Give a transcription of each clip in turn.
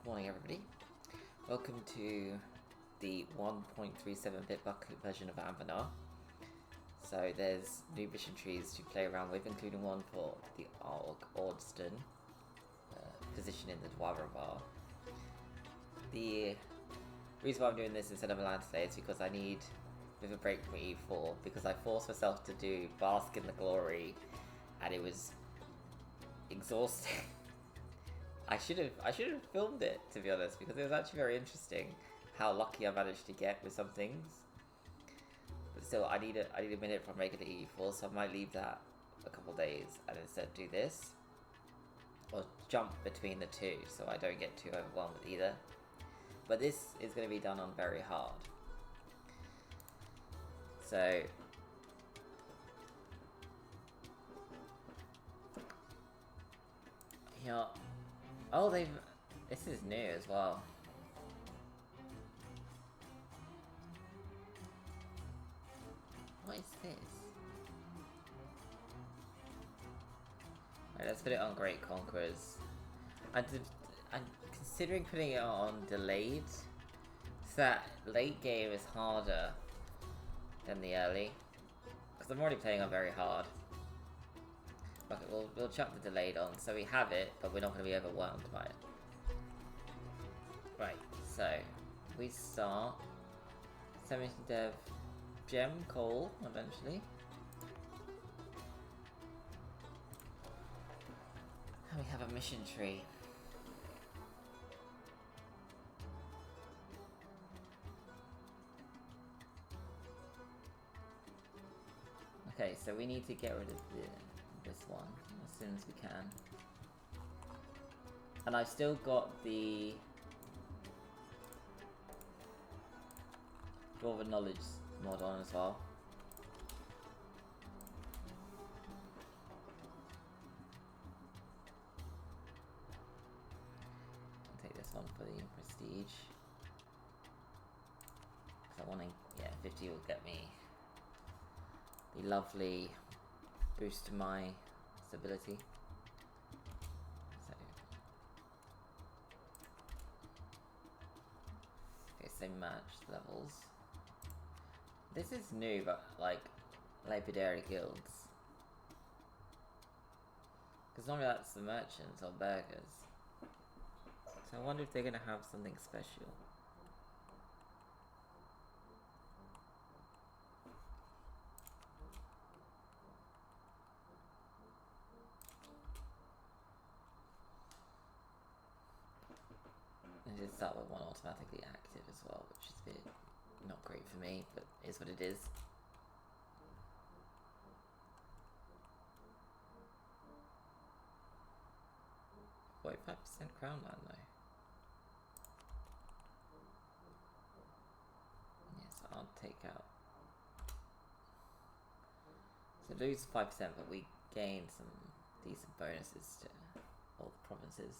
Good morning, everybody. Welcome to the 1.37-bit bucket version of Anbennar. So there's new mission trees to play around with, including one for the Arg-Ôrdstun position in the Dwarven bar. The reason why I'm doing this instead of a land slay is because I need a bit of a break from EU4, because I forced myself to do Bask in the Glory and it was exhausting. I should have filmed it, to be honest, because it was actually very interesting how lucky I managed to get with some things. But still, I need a minute from regular EU4, so I might leave that a couple days and instead do this, or jump between the two, so I don't get too overwhelmed with either. But this is going to be done on very hard. So yeah. Oh, this is new as well. What is this? Right, let's put it on Great Conquerors. I'm considering putting it on delayed, so that late game is harder than the early. Because I'm already playing on very hard. Okay, we'll chuck the delayed on, so we have it, but we're not going to be overwhelmed by it. Right, so we start 70 dev gem coal eventually. And we have a mission tree. Okay, so we need to get rid of this one as soon as we can. And I've still got the Dwarven Knowledge mod on as well. I'll take this one for the prestige. Because I want to, yeah, 50 will get me the lovely boost to my stability. So, okay, so match levels. This is new, but like Lapidary guilds. Because normally that's the merchants or burgers. So I wonder if they're gonna have something special. And just start with one automatically active as well, which is a bit not great for me, but is what it is. Wait, 5% crown land though. Yes, I'll take out. So lose 5%, but we gain some decent bonuses to all the provinces.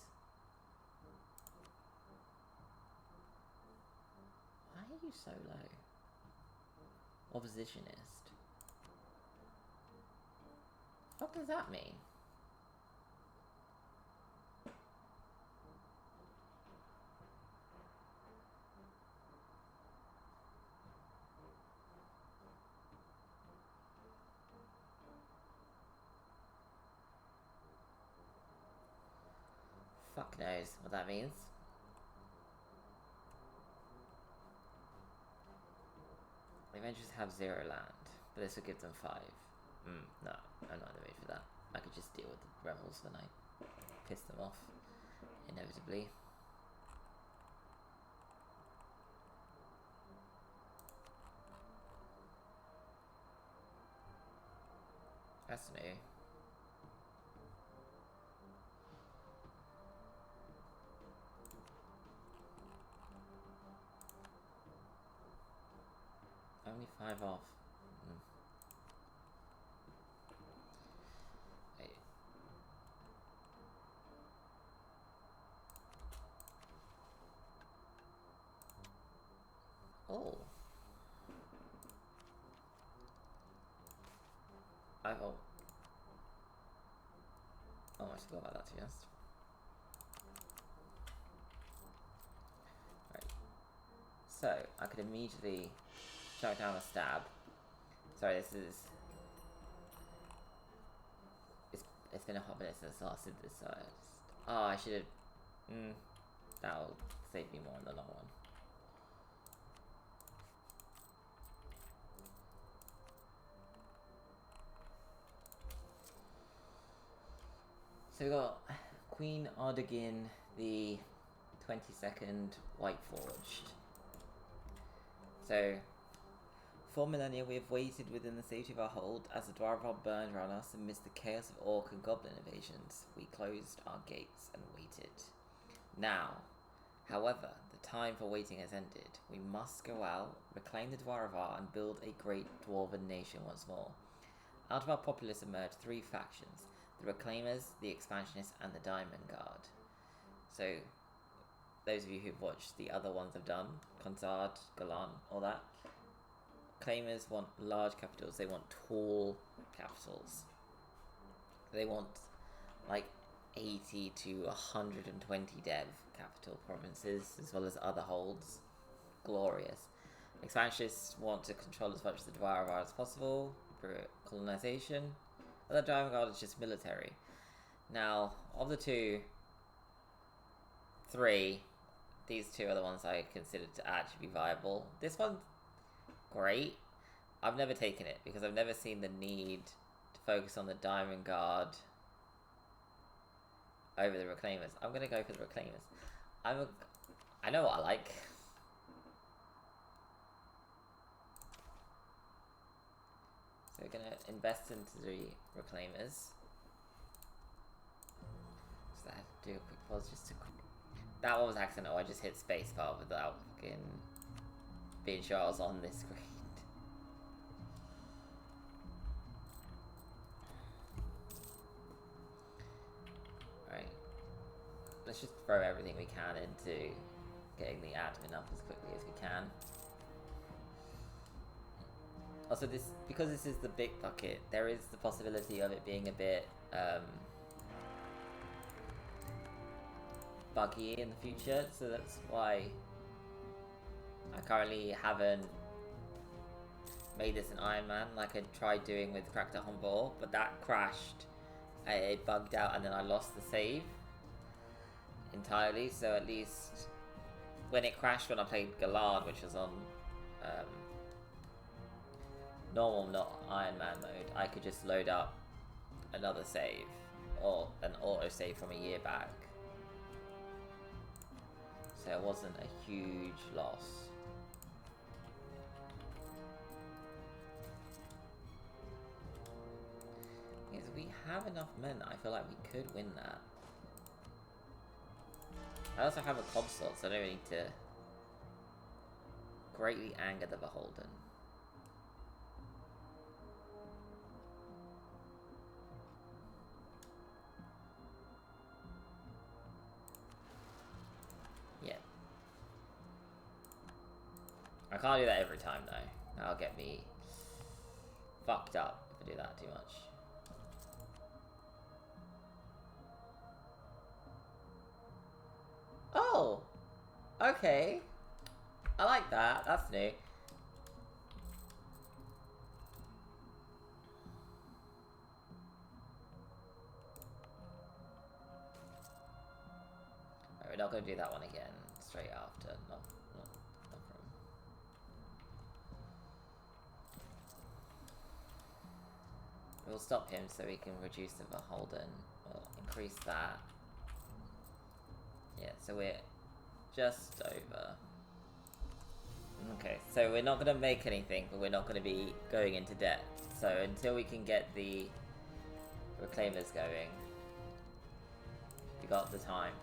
Why are you so low? Oppositionist. What does that mean? Fuck knows what that means. The Avengers have 0 land, but this will give them 5. No, I'm not in the mood for that. I could just deal with the rebels when I piss them off, inevitably. That's new. Only 5 off. Wait. Oh. I hope. Oh, I forgot about that, to be honest. So, I could immediately chuck down a stab. Sorry, this is... It's been a hot minute since I last did this, so I just... Oh, I should have... that'll save me more in the long run. So we got Queen Arg-Ôrdstun, the 22nd White Forged. So, for millennia we have waited within the safety of our hold as the Dwarven burned around us amidst the chaos of orc and goblin invasions. We closed our gates and waited. Now, however, the time for waiting has ended. We must go out, reclaim the Dwarven, and build a great Dwarven nation once more. Out of our populace emerged three factions: the Reclaimers, the Expansionists, and the Diamond Guard. So, those of you who've watched the other ones I've done, Consard, Galan, all that, Claimers want large capitals. They want tall capitals. They want like 80 to 120 dev capital provinces, as well as other holds. Glorious. Expansionists want to control as much of the Dwarven as possible for colonization. The Diamond Guard is just military. Now, of the three, these two are the ones I consider to actually be viable. This one's great. I've never taken it because I've never seen the need to focus on the Diamond Guard over the Reclaimers. I'm going to go for the Reclaimers. I know what I like. So we're going to invest into the Reclaimers. So I had to do a quick pause just to... That one was accidental. I just hit spacebar without fucking being sure I was on this screen. Alright. Let's just throw everything we can into getting the admin up as quickly as we can. Also, because this is the big bucket, there is the possibility of it being a bit buggy in the future, so that's why I currently haven't made this an Iron Man like I tried doing with Cracked at Humble, but that crashed, it bugged out, and then I lost the save entirely. So at least when it crashed when I played Galan, which was on normal, not Iron Man mode, I could just load up another save or an auto save from a year back. So it wasn't a huge loss. Because we have enough men, I feel like we could win that. I also have a consort, so I don't need to greatly anger the Beholden. I can't do that every time though. That'll get me fucked up if I do that too much. Oh! Okay. I like that. That's new. Right, we're not going to do that one again straight after. Not from. We'll stop him so we can reduce the Beholden. We'll increase that. Yeah, so we're just over. Okay, so we're not going to make anything, but we're not going to be going into debt. So until we can get the Reclaimers going, we got the time.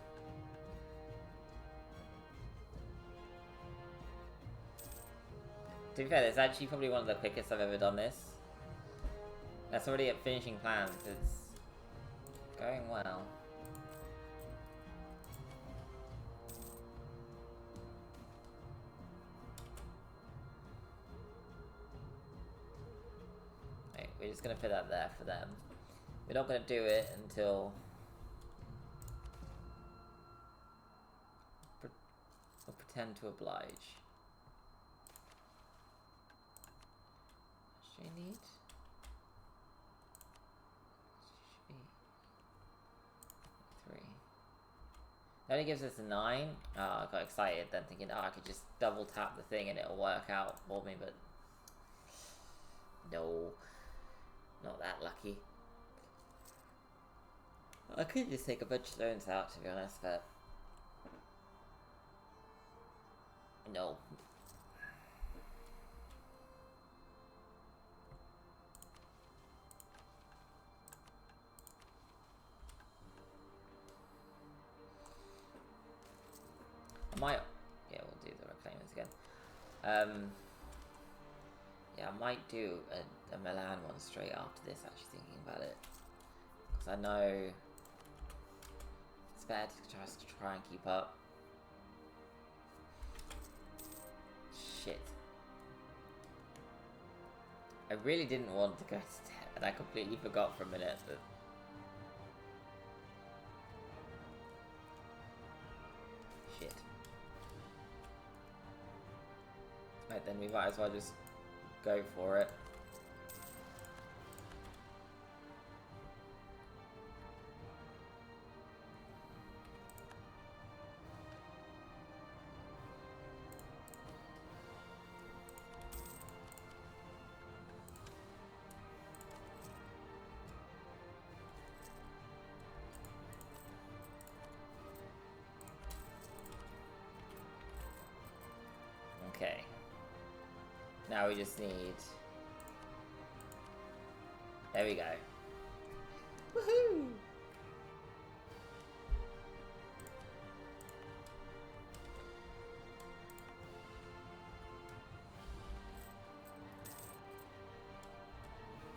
To be fair, it's actually probably one of the quickest I've ever done this. That's already at finishing plans. It's going well. Right, we're just going to put that there for them. We're not going to do it until... We'll pretend to oblige. need? Should be 3. It only gives us a 9. Oh, I got excited then thinking, oh, I could just double tap the thing and it'll work out for me, but no, not that lucky. I could just take a bunch of stones out, to be honest, but no. I might, yeah, we'll do the reclaimers again. Yeah, I might do a Milan one straight after this, actually thinking about it. Because I know it's better to try and keep up. Shit. I really didn't want to go to 10, and I completely forgot for a minute that... Shit. Right, then we might as well just go for it. Okay. Now we just need... There we go. Woohoo!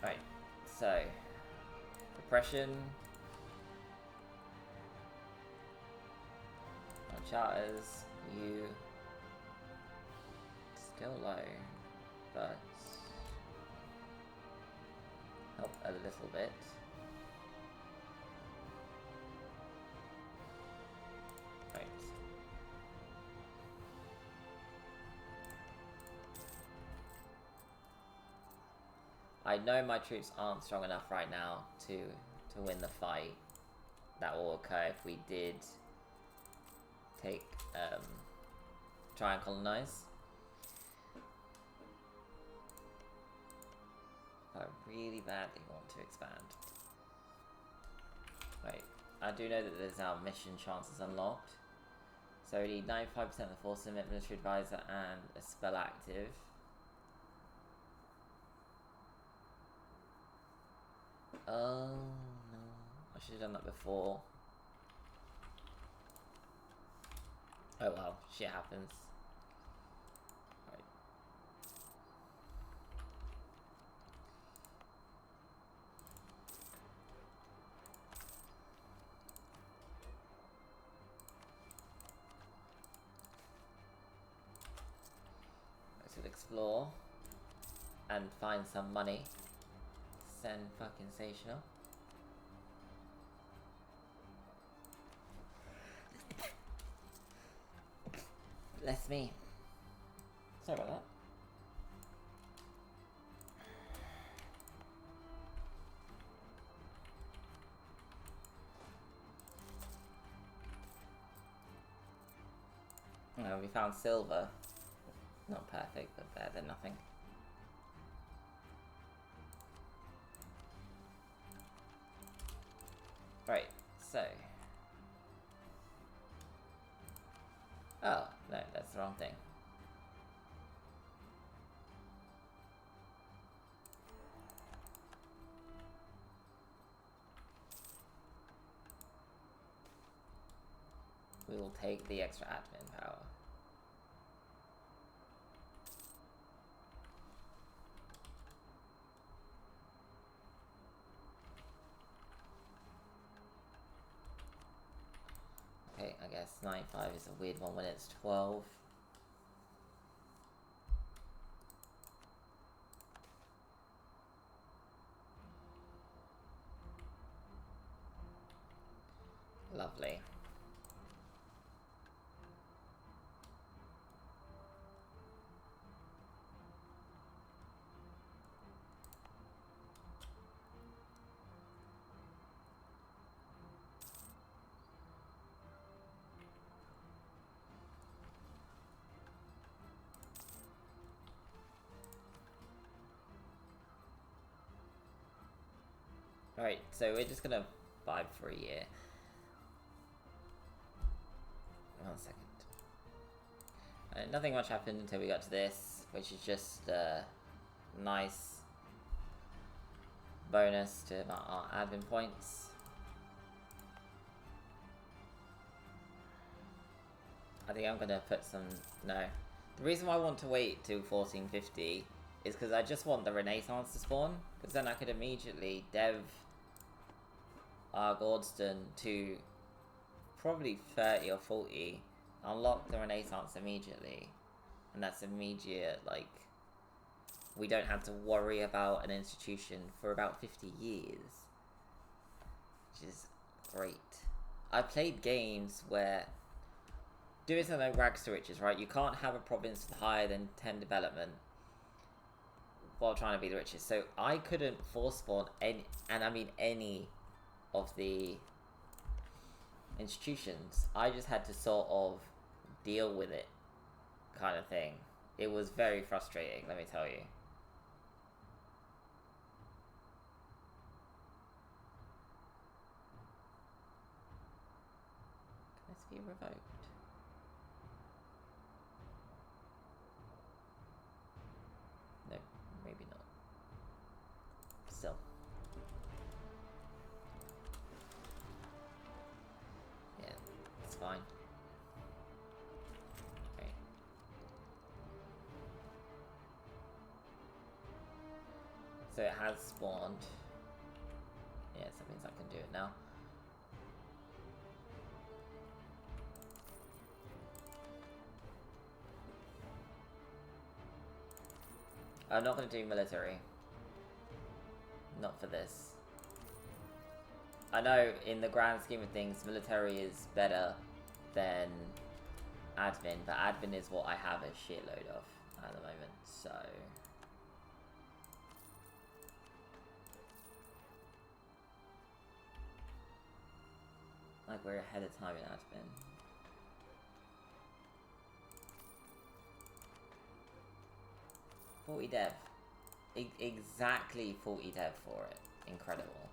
Right, so... Repression. On charters, you... Still low, but... Help a little bit. Right. I know my troops aren't strong enough right now to win the fight. That will occur if we did take try and colonize. I really badly want to expand. Wait, I do know that there's now mission chances unlocked. So we need 95% of the force limit, military advisor, and a spell active. Oh no, I should have done that before. Oh well, shit happens. Explore and find some money. Send fucking sensational. Bless me. Sorry about that. Oh, we found silver. Not perfect, but better than nothing. Right, so... Oh, no, that's the wrong thing. We will take the extra admin power. Okay, I guess 95 is a weird one when it's 12. Lovely. Alright, so we're just gonna vibe for a year. 1 second. Nothing much happened until we got to this, which is just a nice bonus to our admin points. I think I'm gonna put some... no. The reason why I want to wait till 1450 is because I just want the Renaissance to spawn, because then I could immediately dev Arg-Ôrdstun to probably 30 or 40, unlock the Renaissance immediately, and that's immediate, like, we don't have to worry about an institution for about 50 years, which is great. I've played games where, doing something like Rags to Riches, right, you can't have a province with higher than 10 development while trying to be the richest, so I couldn't force spawn any, and I mean any, of the institutions. I just had to sort of deal with it, kind of thing. It was very frustrating, let me tell you. Can this be revoked? No, maybe not. Still. Yeah, it's fine. Okay. So it has spawned. Yeah, so that means I can do it now. I'm not going to do military. Not for this. I know in the grand scheme of things, military is better than admin, but admin is what I have a shitload of at the moment, so... like, we're ahead of time in admin. $40 dev. Exactly $40 dev for it. Incredible.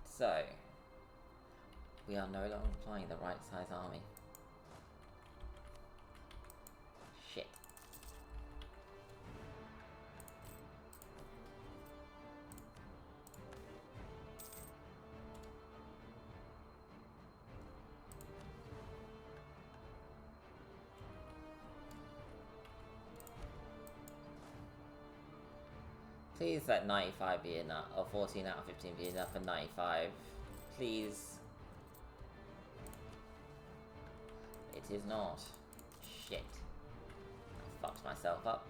So, we are no longer applying the right size army. Shit. Please let 95 be enough, or 14 out of 15 be enough for 95. Please. It is not. Shit. I fucked myself up.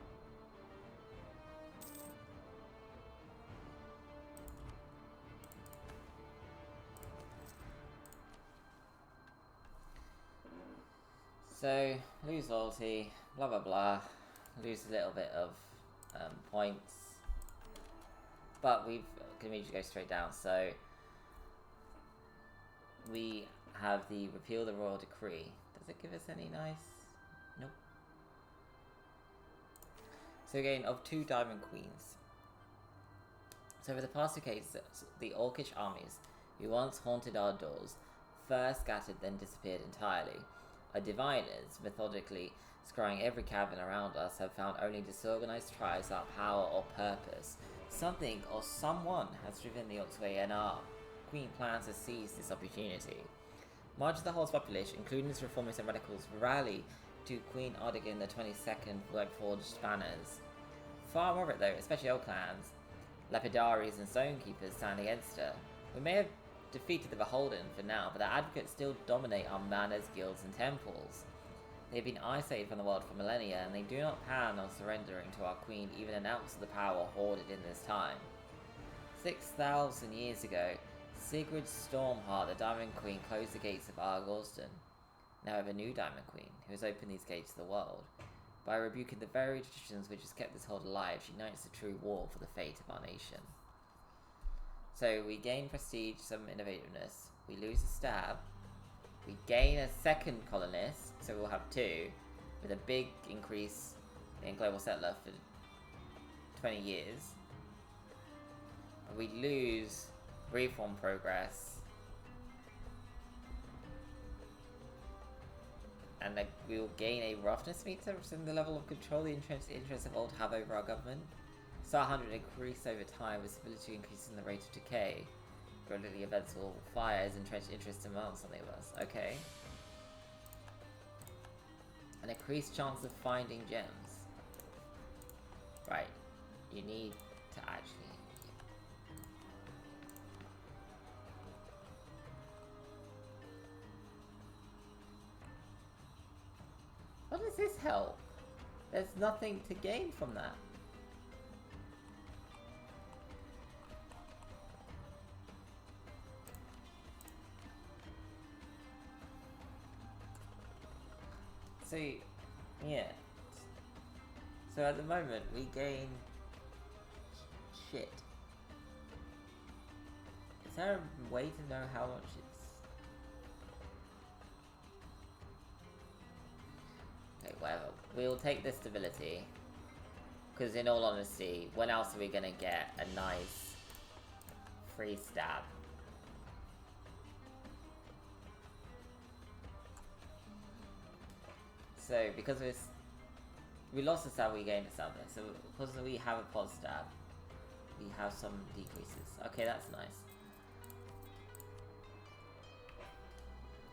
So, lose loyalty, blah blah blah. Lose a little bit of points. But we can just go straight down, so we have the repeal the royal decree. Does it give us any nice? Nope. So again, of 2 diamond queens. So over the past 2 cases, the orcish armies, who once haunted our doors, first scattered then disappeared entirely. Our diviners, methodically scrying every cavern around us, have found only disorganized tribes without power or purpose. Something or someone has driven the orcs away, and our queen plans to seize this opportunity. Much of the whole population, including its reformists and radicals, rally to Queen Ardigan the 22nd with forged banners. Far more of it though, especially old clans, lapidaries and stonekeepers stand against her. We may have defeated the Beholden for now, but the advocates still dominate our manors, guilds and temples. They have been isolated from the world for millennia, and they do not plan on surrendering to our queen even an ounce of the power hoarded in this time. 6,000 years ago, Sigrid Stormheart, the Diamond Queen, closed the gates of Arg-Ôrdstun. Now we have a new Diamond Queen, who has opened these gates to the world. By rebuking the very traditions which has kept this hold alive, she unites the true war for the fate of our nation. So we gain prestige, some innovativeness, we lose a stab, we gain a second colonist, so we'll have 2, with a big increase in global settler for 20 years. We lose reform progress. And we will gain a roughness meter, representing the level of control the interests of old have over our government. Star 100 increase over time, with stability increasing the rate of decay. Gradually events will fire as entrenched interest demands something of us. Okay. An increased chance of finding gems. Right. You need to actually... What does this help? There's nothing to gain from that. So, yeah. So at the moment, we gain... shit. Is there a way to know how much it's... Okay, whatever. We'll take the stability. Because in all honesty, when else are we gonna get a nice free stab? So, because we lost a stab, we gained a stab. So, because we have a pod stab, we have some decreases. Okay, that's nice.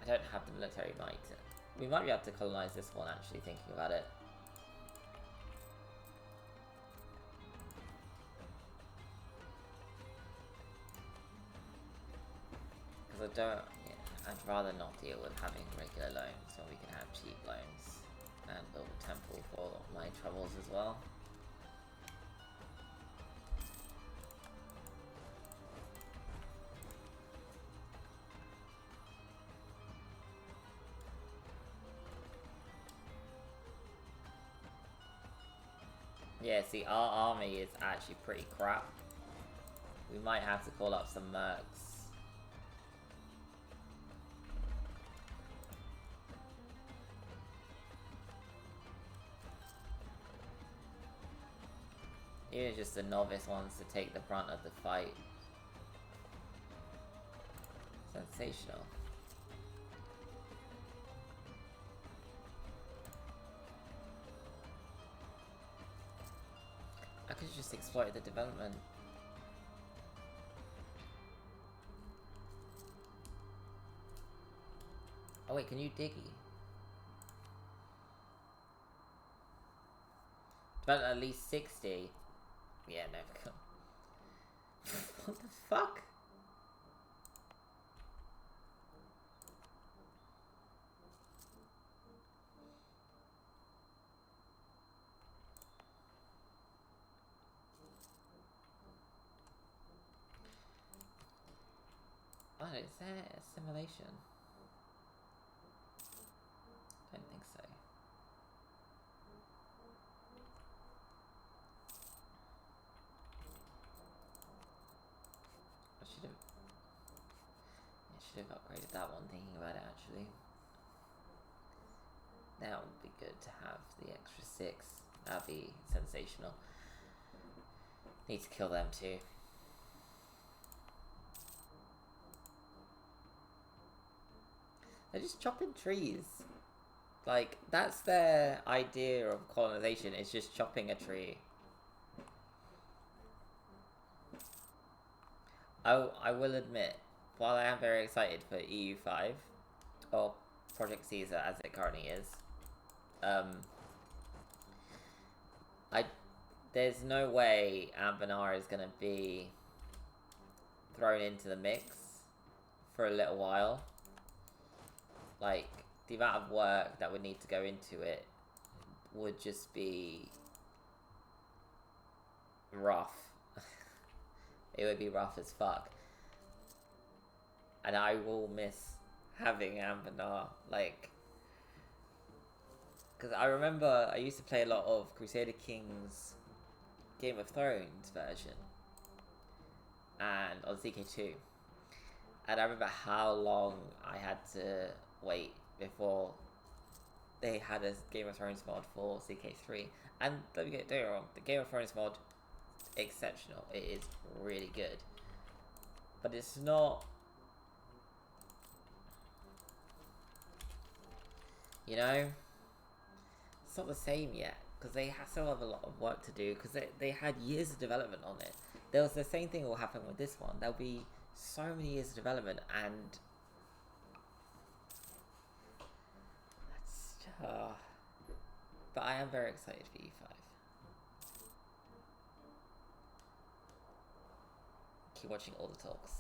I don't have the military might. We might be able to colonize this one, actually, thinking about it. Because I don't... Yeah, I'd rather not deal with having regular loans, so we can have cheap loans. And build a temple for my troubles as well. Yeah, see, our army is actually pretty crap. We might have to call up some mercs. Even just the novice ones to take the brunt of the fight. Sensational. I could just exploit the development. Oh wait, can you diggy? Develop at least 60. Yeah, no. What the fuck? Oh, is there assimilation? Don't think so. I should have upgraded that one, thinking about it actually. That would be good to have the extra 6. That'd be sensational. Need to kill them too. They're just chopping trees. Like, that's their idea of colonization, is just chopping a tree. I will admit, while I am very excited for EU5, or Project Caesar as it currently is, there's no way Anbennar is going to be thrown into the mix for a little while. Like, the amount of work that would need to go into it would just be rough. It would be rough as fuck. And I will miss having Anbennar, like... Because I remember I used to play a lot of Crusader Kings Game of Thrones version. And on CK2. And I remember how long I had to wait before they had a Game of Thrones mod for CK3. And don't get it wrong, the Game of Thrones mod exceptional. It is really good. But it's not... You know? It's not the same yet. Because they still have a lot of work to do. Because they had years of development on it. There was the same thing will happen with this one. There'll be so many years of development and... But I am very excited for EU5. Keep watching all the talks.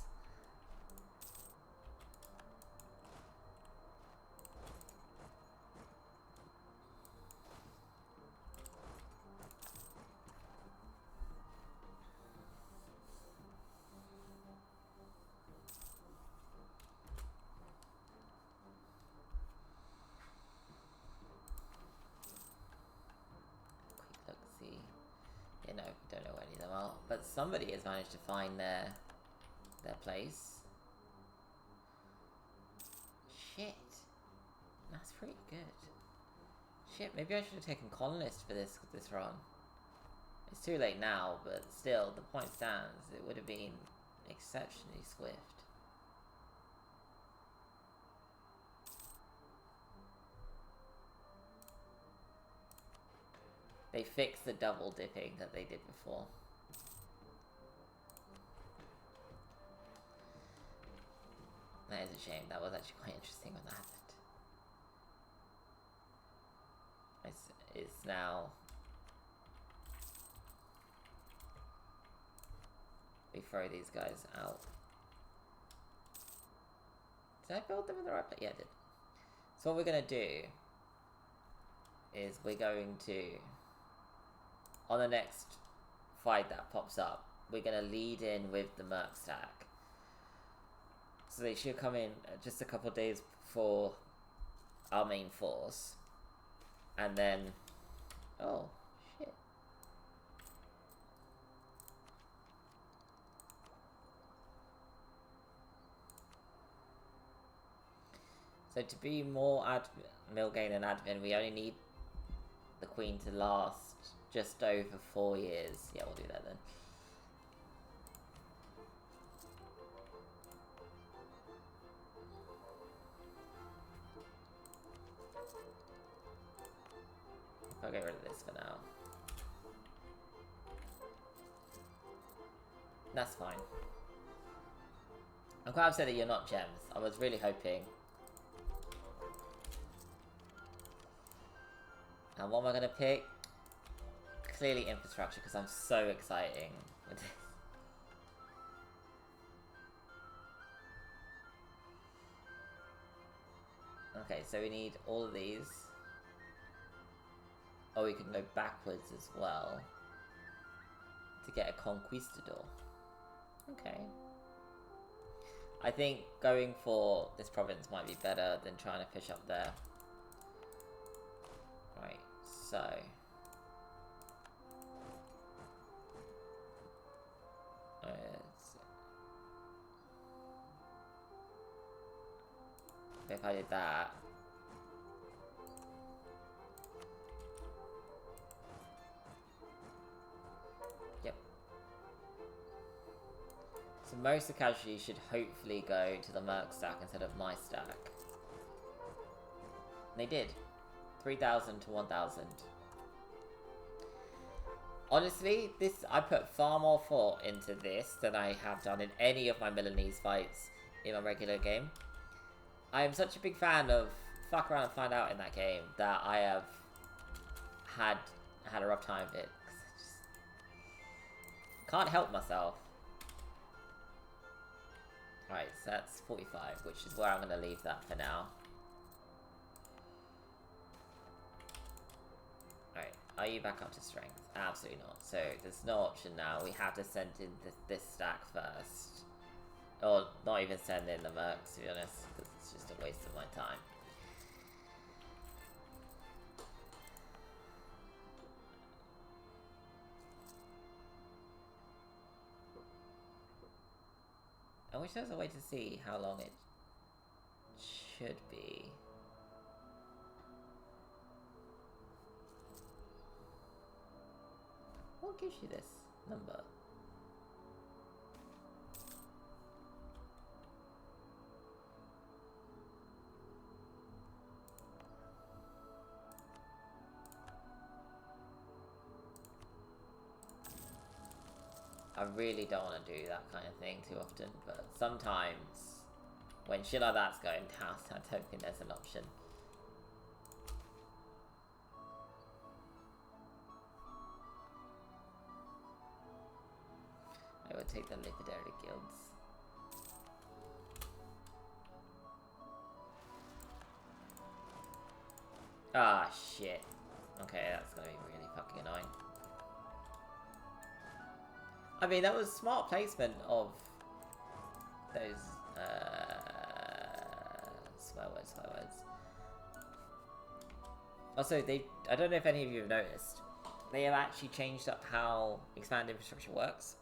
You know, don't know where any of them are, but somebody has managed to find their place. Shit, that's pretty good. Shit, maybe I should have taken colonist for this run. It's too late now, but still, the point stands. It would have been exceptionally swift. They fixed the double dipping that they did before. That is a shame. That was actually quite interesting when that happened. It's now... We throw these guys out. Did I build them in the right place? Yeah, I did. So what we're going to do is we're going to... On the next fight that pops up, we're going to lead in with the Merc stack. So they should come in just a couple of days before our main force. And then... Oh, shit. So to be more Milgain and admin, we only need the Queen to last just over 4 years. Yeah, we'll do that then. I'll get rid of this for now. That's fine. I'm quite upset that you're not gems. I was really hoping. And what am I going to pick? Clearly infrastructure, because I'm so exciting with this. Okay, so we need all of these. Oh, we can go backwards as well to get a conquistador. Okay. I think going for this province might be better than trying to fish up there. Right, so... if I did that... Yep. So most of the casualties should hopefully go to the Merc stack instead of my stack. And they did. 3,000 to 1,000. Honestly, I put far more thought into this than I have done in any of my Milanese fights in my regular game. I am such a big fan of fuck around and find out in that game that I have had a rough time of it. 'Cause I just can't help myself. Right, so that's 45, which is where I'm going to leave that for now. Alright, are you back up to strength? Absolutely not. So there's no option now. We have to send in this stack first. Or not even send in the mercs, to be honest, because it's just a waste of my time. I wish there was a way to see how long it should be. What gives you this? number. I really don't want to do that kind of thing too often, but sometimes when shit like that's going down, I don't think there's an option. I would take the Liquidated Guilds. Ah, shit. Okay, that's gonna be really fucking annoying. I mean, that was smart placement of those, swear words. Also, I don't know if any of you have noticed, they have actually changed up how expanded infrastructure works.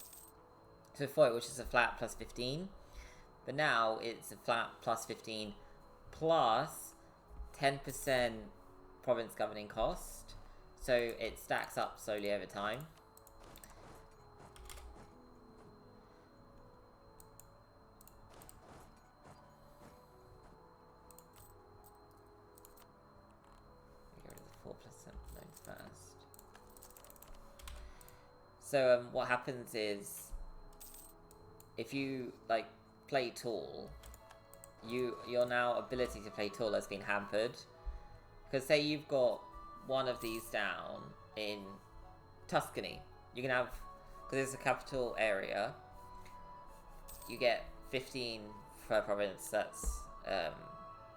So before, which is a flat plus 15, but now it's a flat plus 15 plus 10% province governing cost. So it stacks up slowly over time. Get rid of the 4% loans first. So what happens is, if you like play tall, your now ability to play tall has been hampered. Because say you've got one of these down in Tuscany, you can have, because it's a capital area, you get 15 per province. That's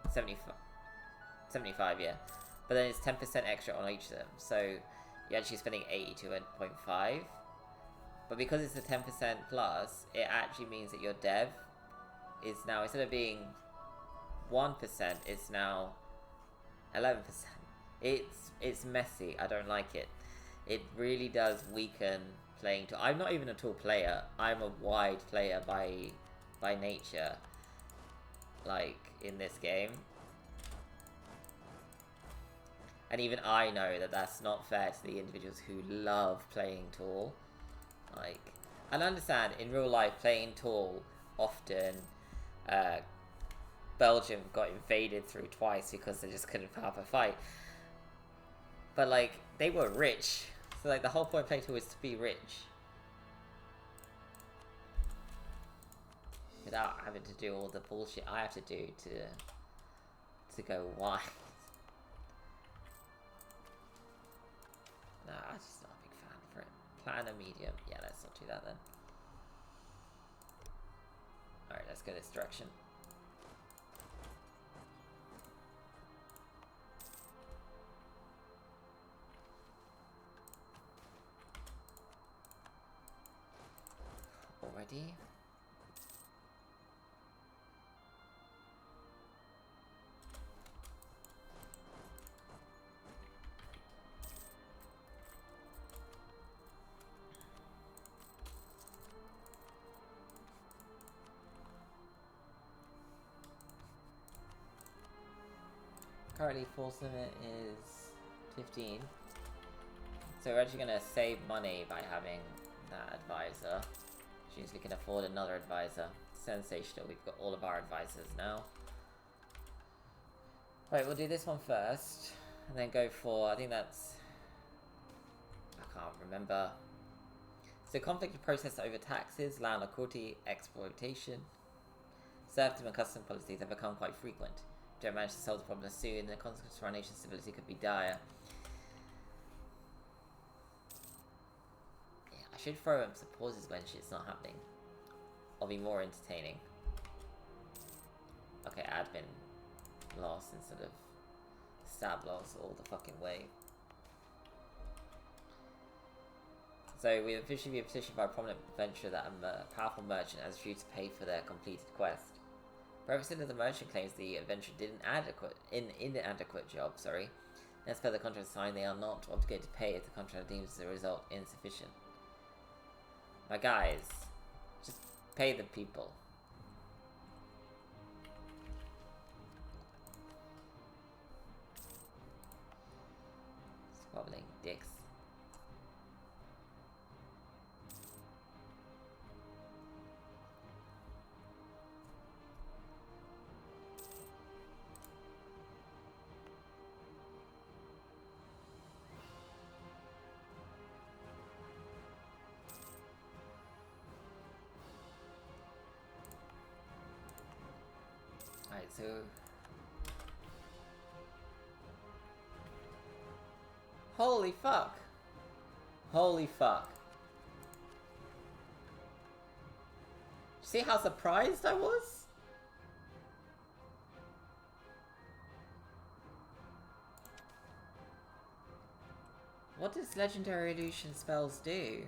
75, yeah. But then it's 10% extra on each of them, so you're actually spending 82.5. But because it's a 10% plus, it actually means that your dev is now, instead of being 1%, it's now 11%. It's messy. I don't like it. It really does weaken playing tall. I'm not even a tall player. I'm a wide player by nature. Like, in this game. And even I know that that's not fair to the individuals who love playing tall. Like, and I understand in real life playing tall often, Belgium got invaded through twice because they just couldn't put up a fight. But like, they were rich, so like the whole point of playing tall is to be rich, without having to do all the bullshit I have to do to go wide. No, I'm just not a big fan for it. Plan a medium. Yeah, let's not do that then. Alright, let's go this direction. Already? Currently force limit is 15. So we're actually going to save money by having that advisor. Which means we can afford another advisor. Sensational, we've got all of our advisors now. Right, we'll do this one first. And then go for, I think that's... I can't remember. So conflict process over taxes, land equality, exploitation. Serfdom and custom policies have become quite frequent. If we don't manage to solve the problem soon, the consequences for our nation's stability could be dire. Yeah, I should throw up some pauses when shit's not happening. I'll be more entertaining. Okay, admin loss instead of stab loss all the fucking way. So we officially be petitioned by a prominent venture that a powerful merchant has refused to pay for their completed quest. Representative of the merchant claims the adventure did an inadequate job, sorry. As per the contract signed, they are not obligated to pay if the contract deems the result insufficient. My guys, just pay the people. Squabbling dicks. Right, so... Holy fuck! Holy fuck. See how surprised I was? What does legendary illusion spells do?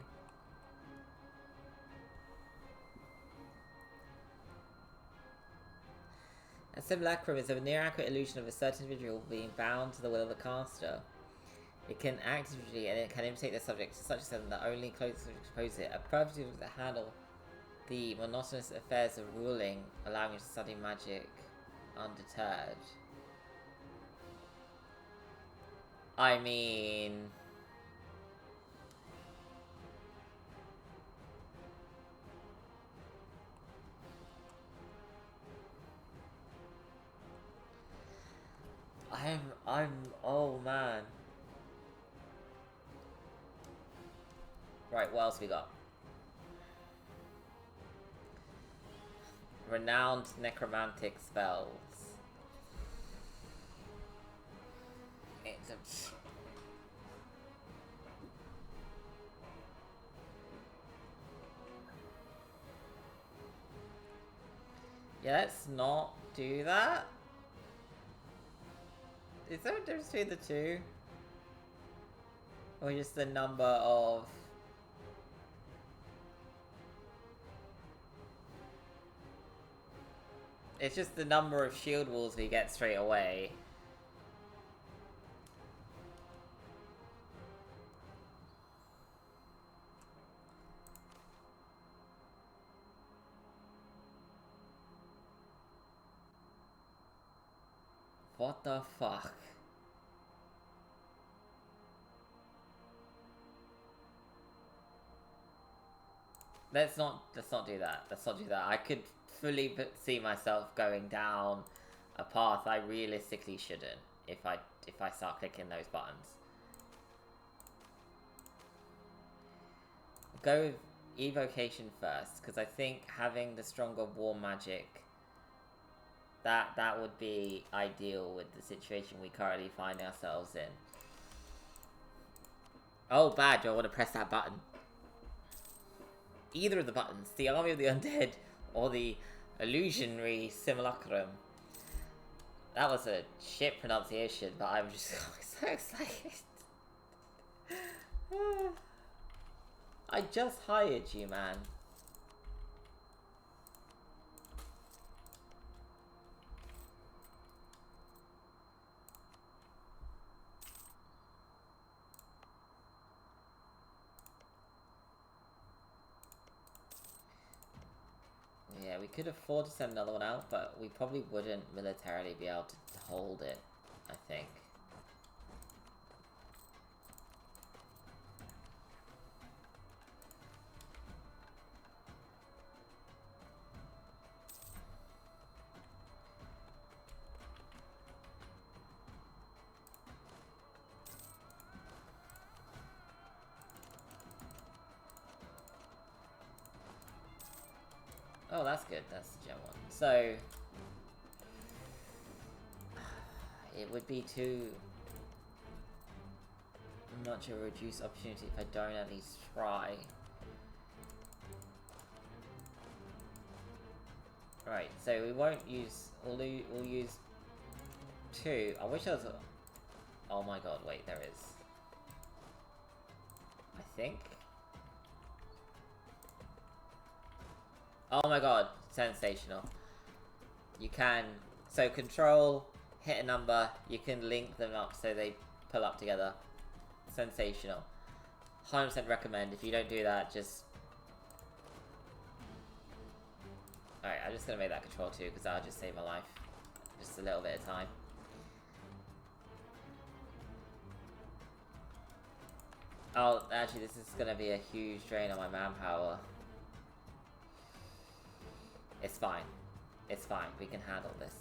A simulacrum is a near-accurate illusion of a certain individual being bound to the will of the caster. It can act individually and it can imitate the subject to such an extent that only close subjects expose it. A perfect tool to handle the monotonous affairs of ruling, allowing you to study magic undeterred. I mean... oh man. Right, what else we got? Renowned necromantic spells. It's a... Yeah, let's not do that. Is there a difference between the two? Or just the number of... It's just the number of shield walls we get straight away. What the fuck? Let's not do that. Let's not do that. I could fully see myself going down a path I realistically shouldn't if I start clicking those buttons. Go with evocation first, because I think having the stronger war magic, that would be ideal with the situation we currently find ourselves in. Oh, bad. Do I want to press that button? Either of the buttons, the Army of the Undead or the Illusionary Simulacrum. That was a shit pronunciation, but I'm just so excited. I just hired you, man. Yeah, we could afford to send another one out, but we probably wouldn't militarily be able to hold it, I think. Oh, that's good. That's the gem one. So, it would be too much of a reduced opportunity if I don't at least try. Right, so we won't use... We'll use 2. I wish there was a... Oh my god, wait, there is. I think? Oh my god, sensational. You can... So control, hit a number, you can link them up so they pull up together. Sensational. 100% recommend. If you don't do that, just... Alright, I'm just gonna make that control 2 because that'll just save my life. Just a little bit of time. Oh, actually this is gonna be a huge drain on my manpower. It's fine. It's fine. We can handle this.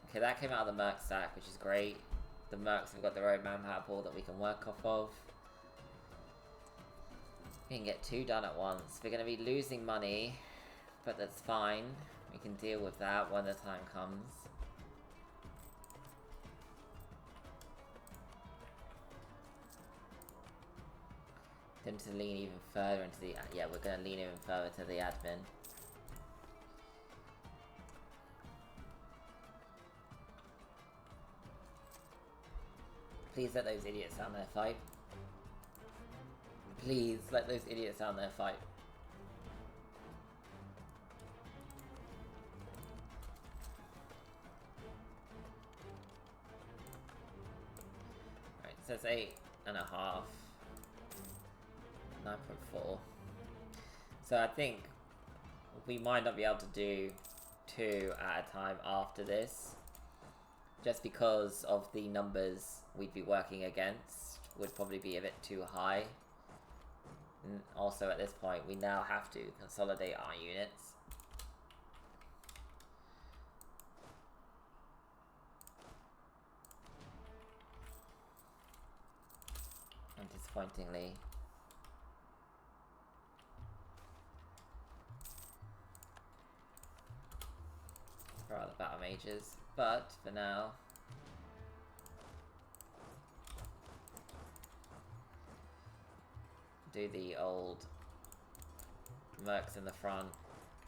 Okay, that came out of the Merc stack, which is great. the mercs have got their own manpower pool that we can work off of. We can get 2 done at once. We're going to be losing money, but that's fine. We can deal with that when the time comes. Them to lean even further into the... Yeah, we're going to lean even further to the admin. Please let those idiots down there fight. Please let those idiots down there fight. Right, so it's 8.5. 9.4. So I think we might not be able to do 2 at a time after this. Just because of the numbers we'd be working against would probably be a bit too high. And also at this point we now have to consolidate our units. And disappointingly, for other battle mages, but for now do the old mercs in the front,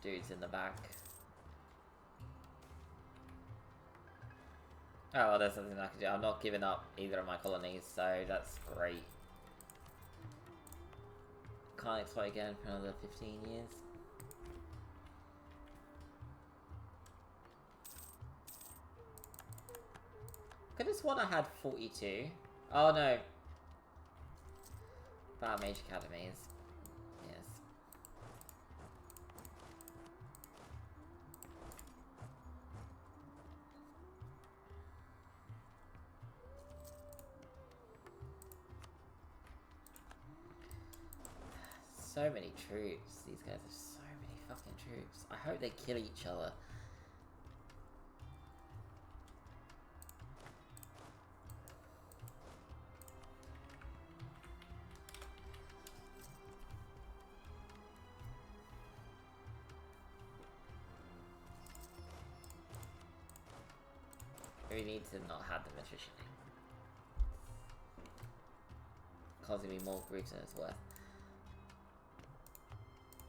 dudes in the back. Oh, well, there's something I can do. I'm not giving up either of my colonies, so that's great. Can't exploit again for another 15 years. Could have sworn I had 42. Oh no. Battle Mage Academies. Yes. So many troops. These guys have so many fucking troops. I hope they kill each other. We need to not have them attrition. Causing me more groups than it's worth.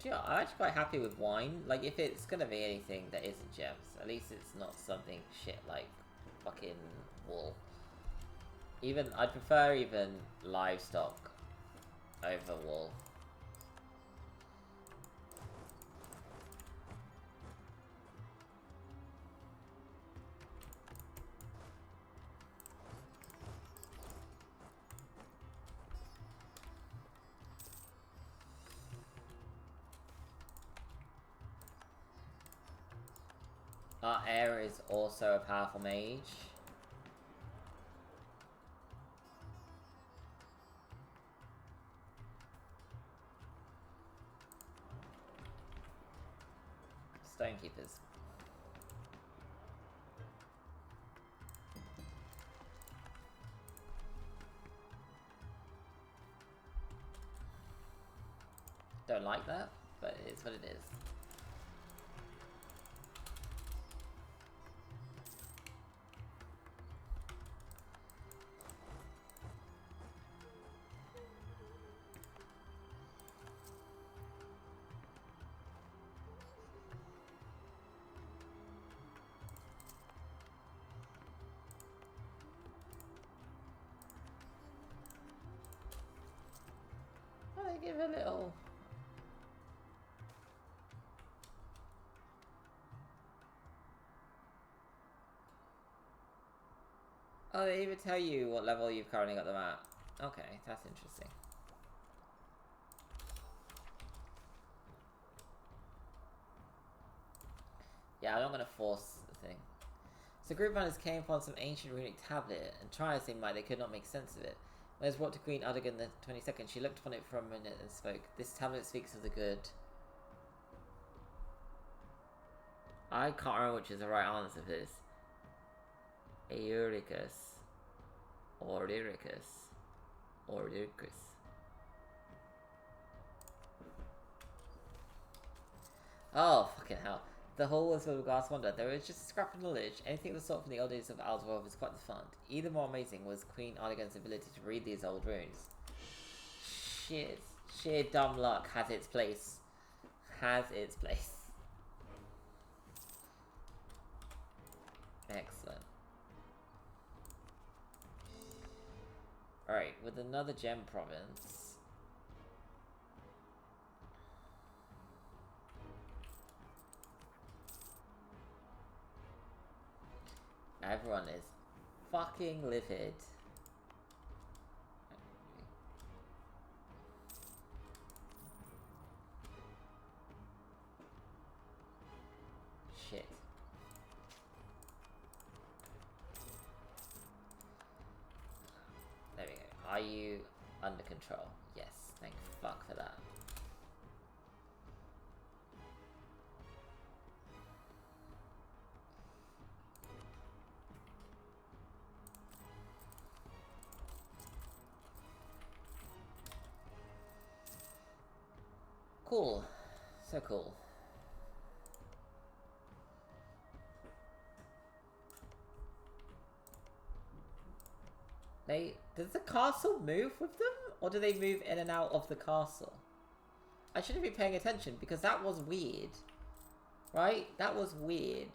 Yeah, I'm actually quite happy with wine. Like, if it's gonna be anything that isn't gems, at least it's not something shit like fucking wool. I'd prefer even livestock over wool. Our heir is also a powerful mage. Stonekeepers. Don't like that, but it is what it is. Give a little. Oh, they even tell you what level you've currently got them at. Okay, that's interesting. Yeah, I'm not gonna force the thing. So group runners came upon some ancient runic tablet, and try as they might, they could not make sense of it. When it was brought to Queen Udigan the 22nd, she looked upon it for a minute and spoke. This tablet speaks of the good. I can't remember which is the right answer for this. Auricus. Ordericus. Oh, fucking hell. The whole was full of glass wonder. There was just a scrap of knowledge. Anything that sought from the old days of Alzworld was quite the fun. Even more amazing was Queen Ardigan's ability to read these old runes. Sheer dumb luck has its place. Excellent. Alright, with another gem province. Everyone is fucking livid. Shit. There we go. Are you under control? Yes. Thank fuck for that. Cool. So cool. Does the castle move with them? Or do they move in and out of the castle? I shouldn't be paying attention because that was weird. Right? That was weird.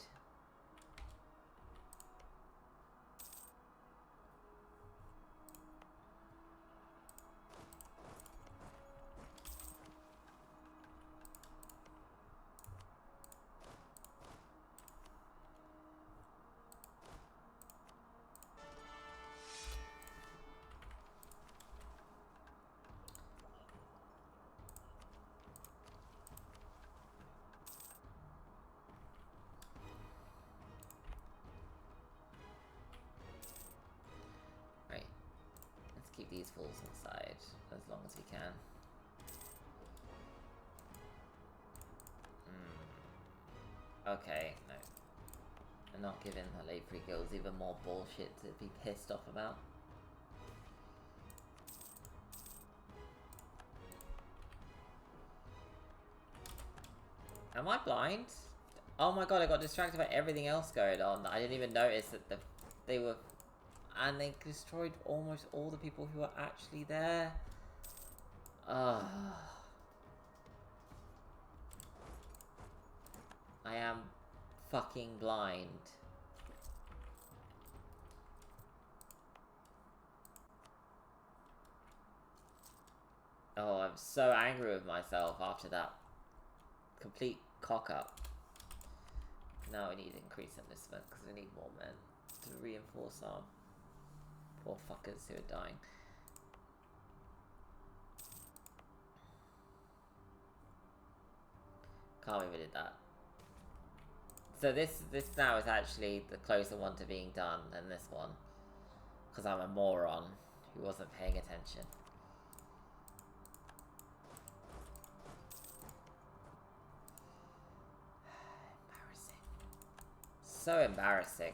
Keep these fools inside as long as we can. Okay, no. I'm not giving the late free guilds even more bullshit to be pissed off about. Am I blind? Oh my god, I got distracted by everything else going on. I didn't even notice that they were... And they destroyed almost all the people who were actually there. I am fucking blind. Oh, I'm so angry with myself after that complete cock-up. Now we need to increase enlistment because we need more men to reinforce our poor fuckers who are dying. Can't believe we did that. So this now is actually the closer one to being done than this one. Because I'm a moron who wasn't paying attention. Embarrassing. So embarrassing.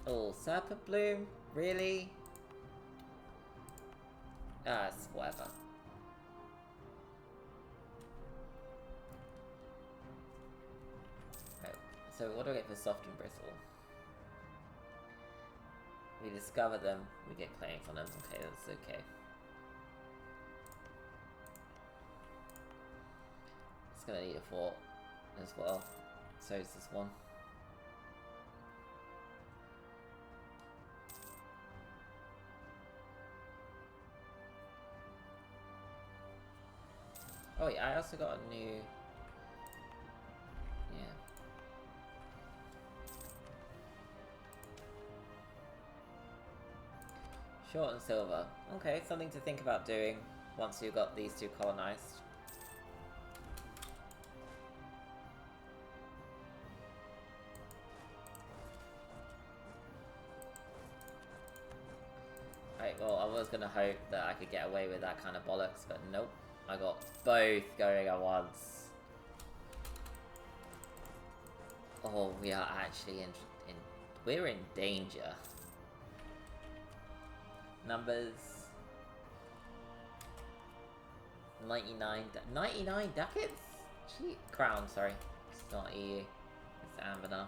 Oh, Serpent Bloom? Really? It's whatever. Right, so what do I get for Soft and Bristle? We discover them, we get claims on them. Okay, that's okay. It's gonna need a fort as well. So is this one. Oh yeah, I also got a new... Yeah. Short and silver. Okay, something to think about doing once you've got these two colonized. Okay, well, I was gonna hope that I could get away with that kind of bollocks, but nope. I got both going at once. Oh, we are actually we're in danger. Numbers 99 ducats? Gee, crown, sorry. It's not EU. It's Anbennar.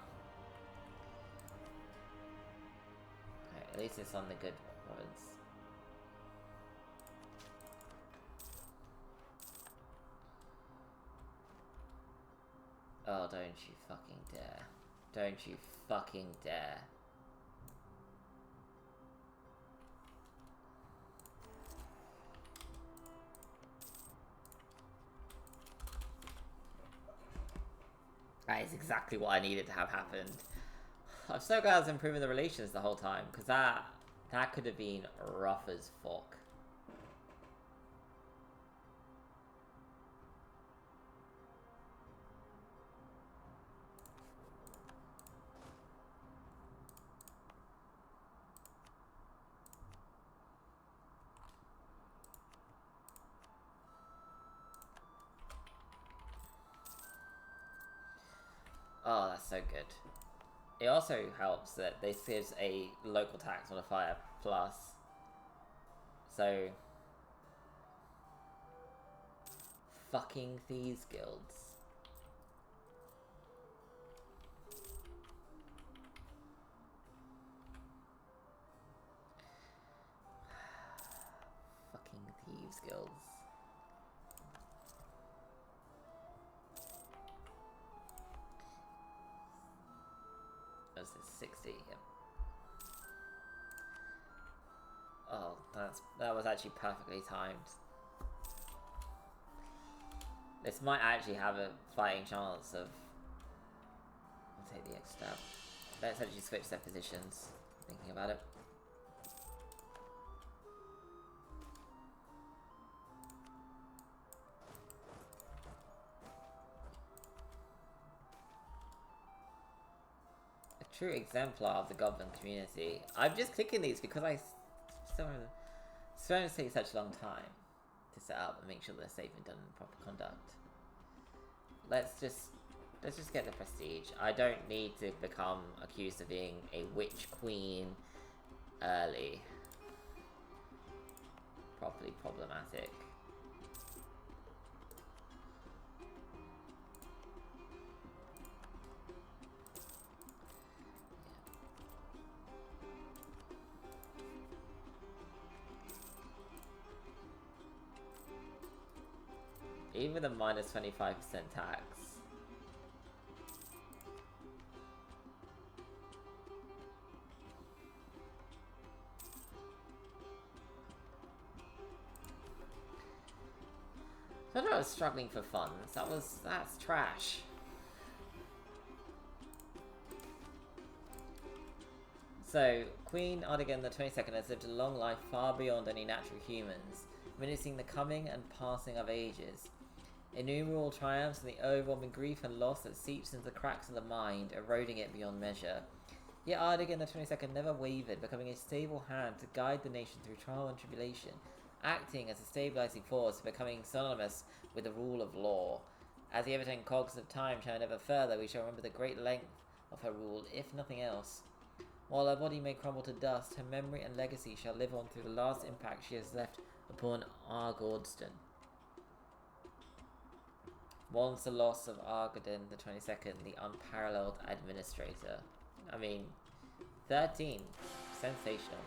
Okay, at least it's on the good province. Oh, don't you fucking dare. Don't you fucking dare. That is exactly what I needed to have happened. I'm so glad I was improving the relations the whole time, because that could have been rough as fuck. Oh, that's so good. It also helps that this gives a local tax modifier plus. So... Fucking thieves guilds. Fucking thieves guilds. That's 60. Yep. Oh, that was actually perfectly timed. This might actually have a fighting chance of... I'll take the extra stab. Let's actually switch their positions, thinking about it. A true exemplar of the Goblin community. I'm just clicking these because it's going to take such a long time to set up and make sure they're safe and done in proper conduct. Let's just get the prestige. I don't need to become accused of being a witch queen early. Properly problematic. Even with a minus 25% tax. I thought I was struggling for funds. That's trash. So, Queen Arg-Ôrdstun the 22nd has lived a long life far beyond any natural humans, witnessing the coming and passing of ages. Innumerable triumphs and the overwhelming grief and loss that seeps into the cracks of the mind, eroding it beyond measure. Yet Arg-Ôrdstun the 22nd never wavered, becoming a stable hand to guide the nation through trial and tribulation, acting as a stabilizing force, becoming synonymous with the rule of law. As the ever-turning cogs of time turn ever further, we shall remember the great length of her rule, if nothing else. While her body may crumble to dust, her memory and legacy shall live on through the last impact she has left upon Arg-Ôrdstun. Mourns the loss of Arg-Ôrdstun the 22nd, the unparalleled administrator. I mean, 13. Sensational.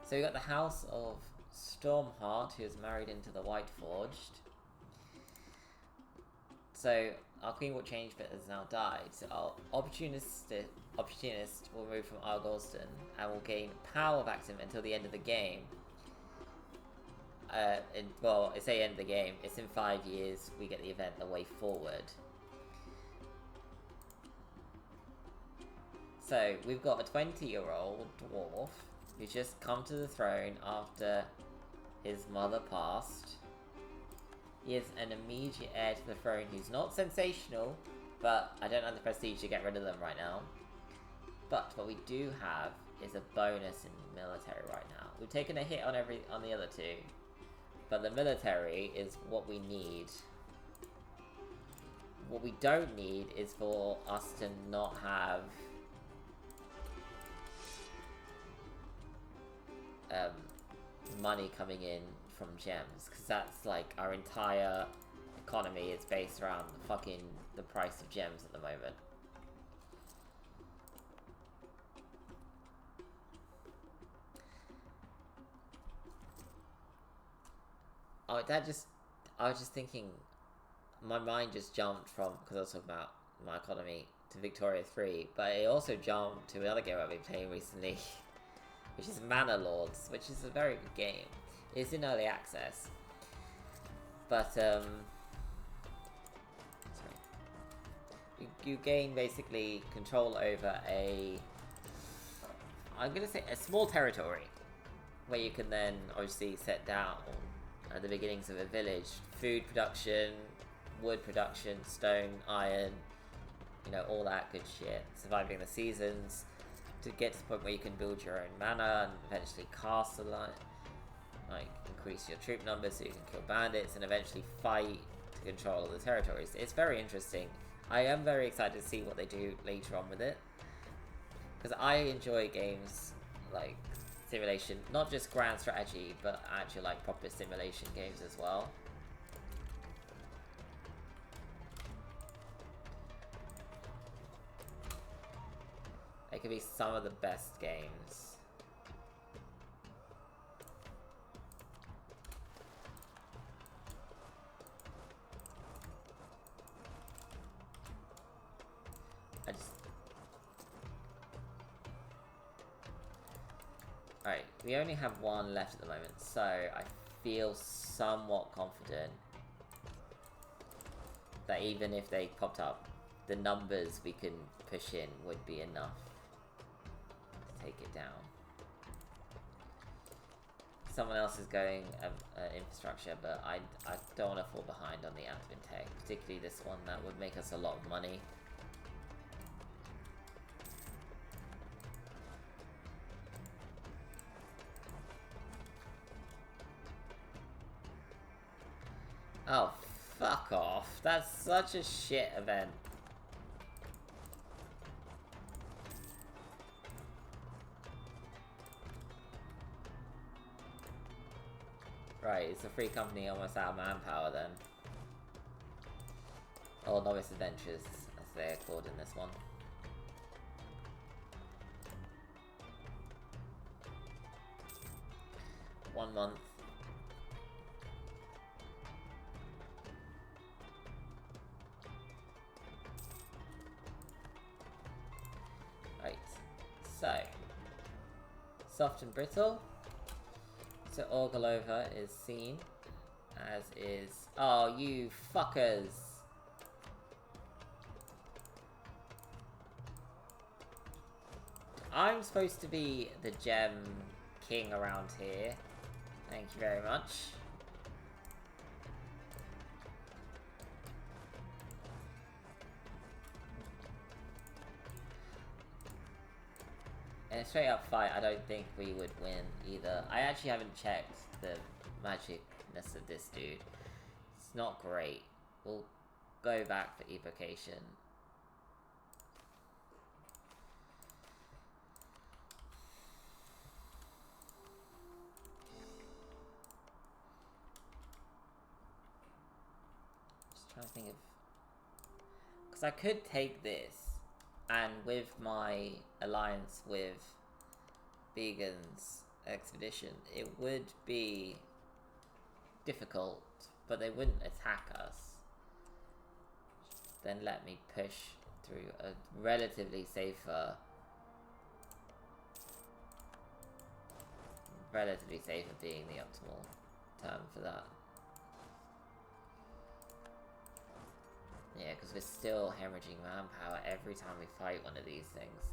So we got the House of Stormheart, who is married into the White Forged. So our Queen will change but has now died. So our opportunist will move from Arg-Ôrdstun and will gain power back to him until the end of the game. Well, I say end of the game. It's in 5 years. We get the event The Way Forward. So we've got a 20-year-old dwarf who's just come to the throne after his mother passed. He is an immediate heir to the throne who's not sensational, but I don't have the prestige to get rid of them right now. But what we do have is a bonus in military right now. We've taken a hit on the other two, but the military is what we need. What we don't need is for us to not have money coming in from gems, because that's like our entire economy is based around the price of gems at the moment. Oh, I was just thinking, my mind just jumped from, because I was talking about my economy, to Victoria 3, but it also jumped to another game I've been playing recently, which is Manor Lords, which is a very good game. It's in early access, but sorry. You gain basically control over I'm gonna say a small territory, where you can then obviously set down at the beginnings of a village food production, wood production, stone, iron, you know, all that good shit, surviving the seasons, to get to the point where you can build your own manor and eventually castle, like increase your troop numbers so you can kill bandits and eventually fight to control all the territories. It's very interesting. I am very excited to see what they do later on with it, because I enjoy games like simulation, not just grand strategy, but actually like proper simulation games as well. They could be some of the best games. Alright, we only have one left at the moment, so I feel somewhat confident that even if they popped up, the numbers we can push in would be enough to take it down. Someone else is going infrastructure, but I don't want to fall behind on the admin tech, particularly this one that would make us a lot of money. Oh, fuck off. That's such a shit event. Right, it's a free company almost out of manpower then. Or Novice Adventures, as they're called in this one. One month. Right, so soft and brittle. So Arg-Ôrdstun is seen, as is... Oh, you fuckers! I'm supposed to be the gem king around here. Thank you very much. In a straight up fight, I don't think we would win either. I actually haven't checked the magicness of this dude. It's not great. We'll go back for evocation. Just trying to think of... because I could take this, and with my alliance with Vegan's expedition, it would be difficult, but they wouldn't attack us. Then let me push through a relatively safer being the optimal term for that. Yeah, because we're still hemorrhaging manpower every time we fight one of these things.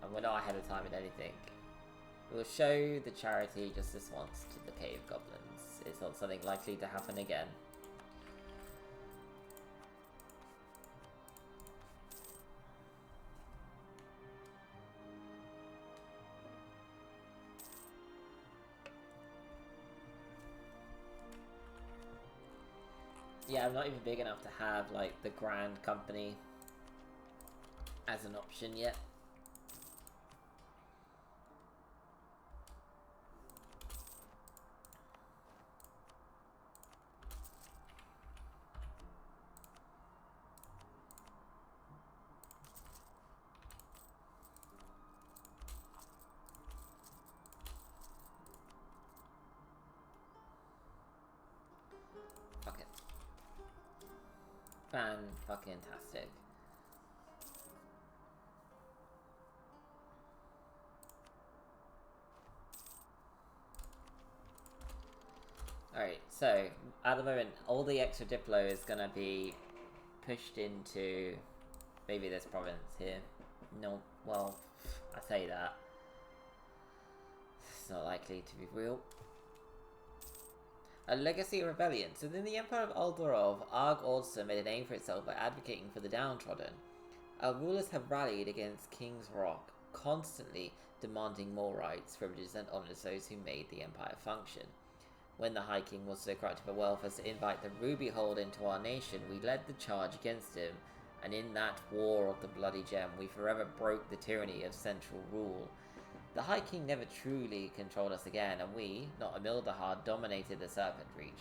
And we're not well ahead of time in anything. We'll show the charity just this once to the cave goblins. It's not something likely to happen again. Yeah, I'm not even big enough to have, like, the Grand Company as an option yet. Fuck it. Fan-fucking-tastic. Alright, so, at the moment, all the extra Diplo is gonna be pushed into maybe this province here. No, well, I say that. It's not likely to be real. A legacy rebellion. So within the Empire of Aldorov, Arg-Ôrdstun made a name for itself by advocating for the downtrodden. Our rulers have rallied against King's Rock, constantly demanding more rights, privileges, and honours those who made the Empire function. When the High King was so corrupt of a wealth as to invite the Ruby Hold into our nation, we led the charge against him, and in that war of the Bloody Gem, we forever broke the tyranny of central rule. The High King never truly controlled us again, and we, not Amildahar, dominated the Serpent Reach.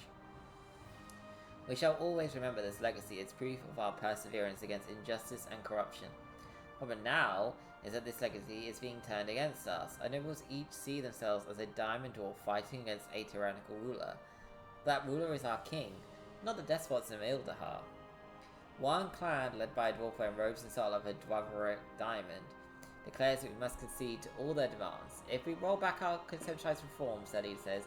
We shall always remember this legacy as proof of our perseverance against injustice and corruption. Problem now is that this legacy is being turned against us. Our nobles each see themselves as a diamond dwarf fighting against a tyrannical ruler. That ruler is our king, not the despots of Amildahar. One clan, led by a dwarf wearing robes and style of a Dwarven diamond, declares that we must concede to all their demands. If we roll back our conceptualized reforms, Steady says,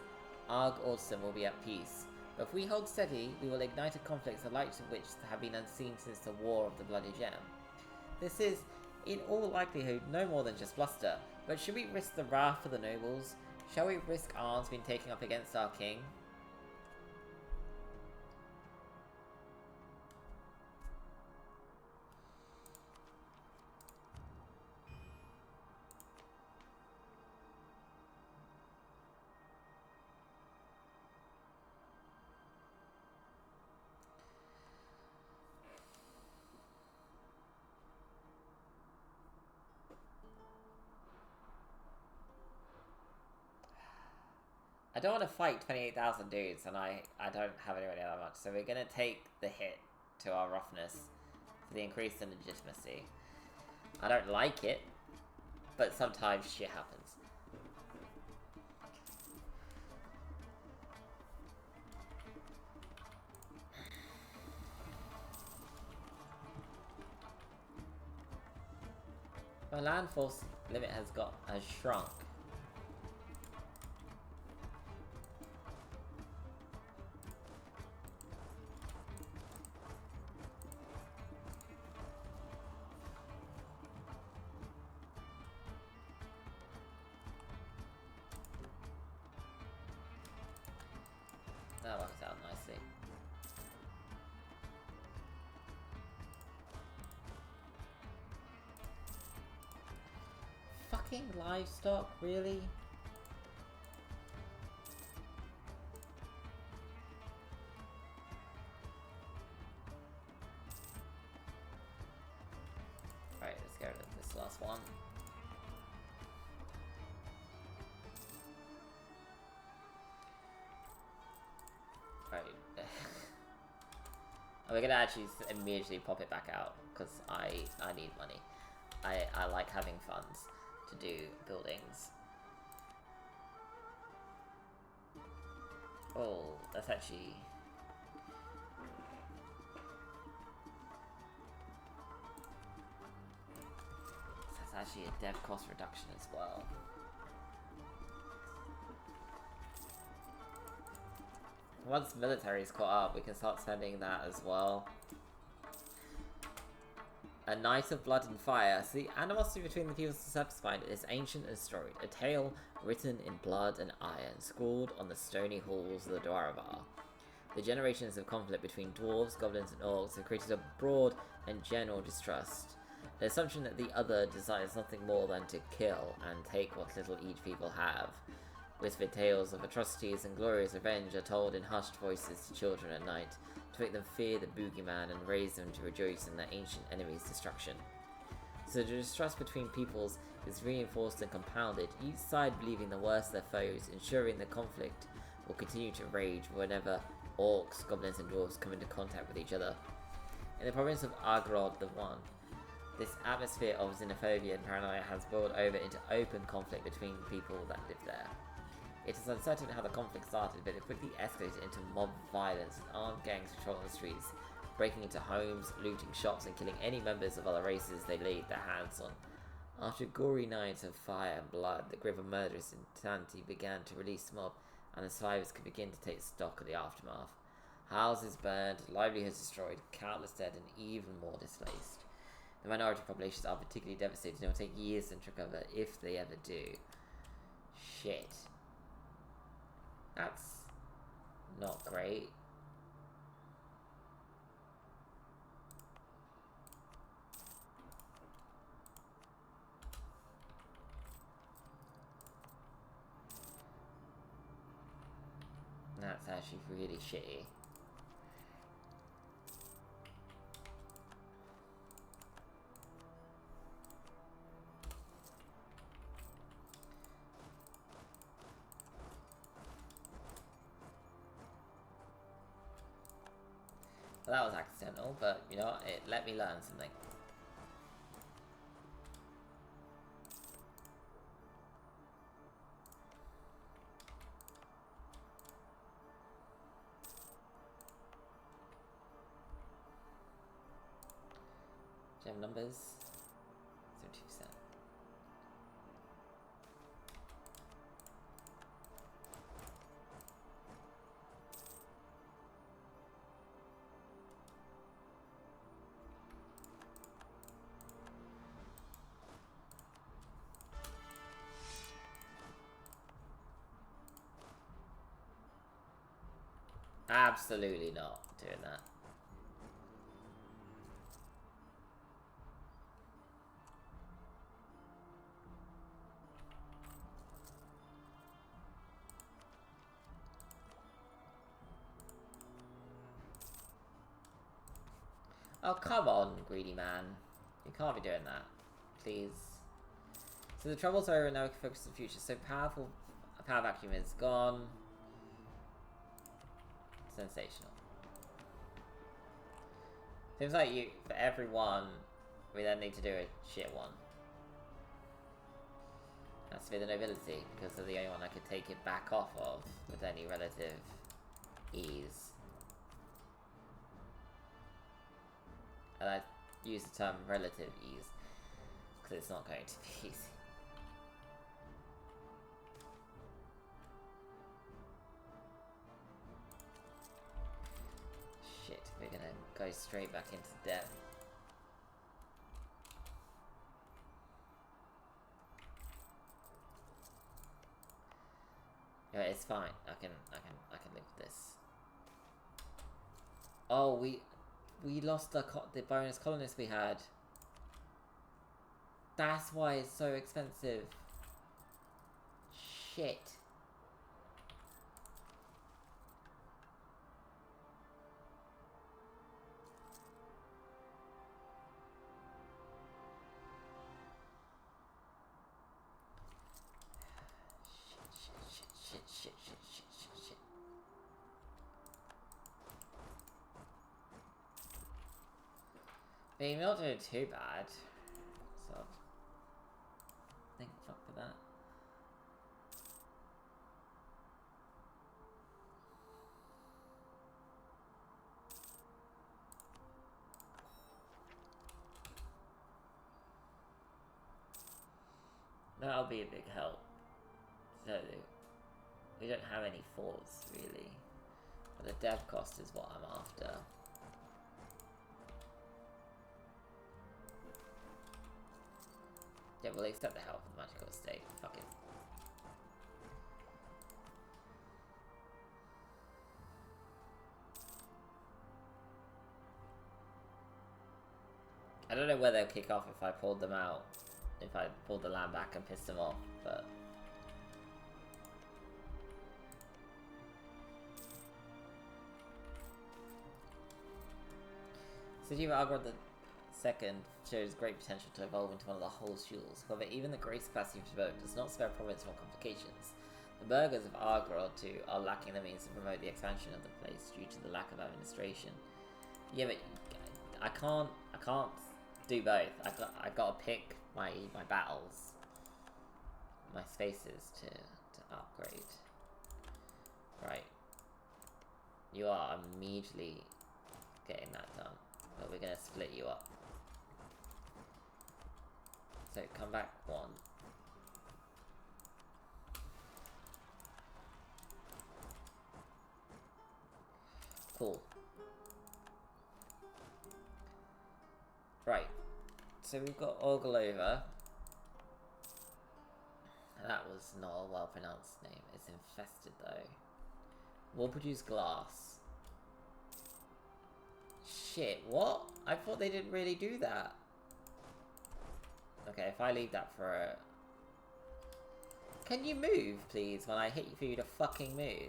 Arg-Ôrdstun will be at peace. But if we hold steady, we will ignite a conflict the likes of which have been unseen since the War of the Bloody Gem. This is, in all likelihood, no more than just bluster, but should we risk the wrath of the nobles? Shall we risk arms being taken up against our king? I don't want to fight 28,000 dudes, and I don't have anywhere near that much, so we're going to take the hit to our roughness for the increase in legitimacy. I don't like it, but sometimes shit happens. My land force limit has shrunk. That works out nicely. Fucking livestock, really? Right, let's go to this last one. Right. We're gonna actually immediately pop it back out, because I need money. I like having funds to do buildings. Oh, that's actually... That's actually a dev cost reduction as well. Once military's caught up, we can start spending that as well. A night of blood and fire. So the animosity between the peoples of the Surface Mind is ancient and storied. A tale written in blood and iron, scrawled on the stony halls of the Dwarven. The generations of conflict between dwarves, goblins, and orcs have created a broad and general distrust. The assumption that the other desires nothing more than to kill and take what little each people have. Whispered tales of atrocities and glorious revenge are told in hushed voices to children at night, to make them fear the boogeyman and raise them to rejoice in their ancient enemy's destruction. So the distrust between peoples is reinforced and compounded, each side believing the worst of their foes, ensuring the conflict will continue to rage whenever orcs, goblins, and dwarves come into contact with each other. In the province of Arg-Ôrdstun, this atmosphere of xenophobia and paranoia has boiled over into open conflict between people that live there. It is uncertain how the conflict started, but it quickly escalated into mob violence, with armed gangs patrolling the streets, breaking into homes, looting shops, and killing any members of other races they laid their hands on. After gory nights of fire and blood, the grip of murderous insanity began to release the mob, and the survivors could begin to take stock of the aftermath. Houses burned, livelihoods destroyed, countless dead, and even more displaced. The minority populations are particularly devastated and it will take years to recover if they ever do. Shit. That's not great. That's actually really shitty. Well, that was accidental, but you know what? It let me learn something. Gem numbers 72%. Absolutely not doing that. Oh, come on, greedy man. You can't be doing that. Please. So the trouble's over and now we can focus on the future. So power vacuum is gone. Sensational. Seems like for every one, we then need to do a shit one. Has to be the nobility, because they're the only one I could take it back off of with any relative ease. And I use the term relative ease, because it's not going to be easy. Shit, we're gonna go straight back into debt. Yeah, it's fine. I can live with this. Oh, we lost the bonus colonist we had. That's why it's so expensive. Shit. Shit. I mean, we're not doing too bad. So, thank fuck for that. That'll be a big help. So, we don't have any forts, really. But the dev cost is what I'm after. Yeah, we'll accept the help of the magical estate. Fuck it. I don't know where they'll kick off if I pulled them out. If I pulled the land back and pissed them off, but... City of Arg-Ôrdstun II shows great potential to evolve into one of the whole's jewels. However, even the grace capacity of the does not spare province from complications. The burghers of Arg-Ôrdstun are lacking the means to promote the expansion of the place due to the lack of administration. Yeah, but I can't do both. I gotta pick my battles, my spaces to upgrade. Right. You are immediately getting that done. But we're gonna split you up. So come back one. Cool. Right. So we've got Arg-Ôrdstun. That was not a well pronounced name. It's infested though. Will produce glass. Shit, what? I thought they didn't really do that. Okay, if I leave that for a... Can you move, please, when I hit you for you to fucking move?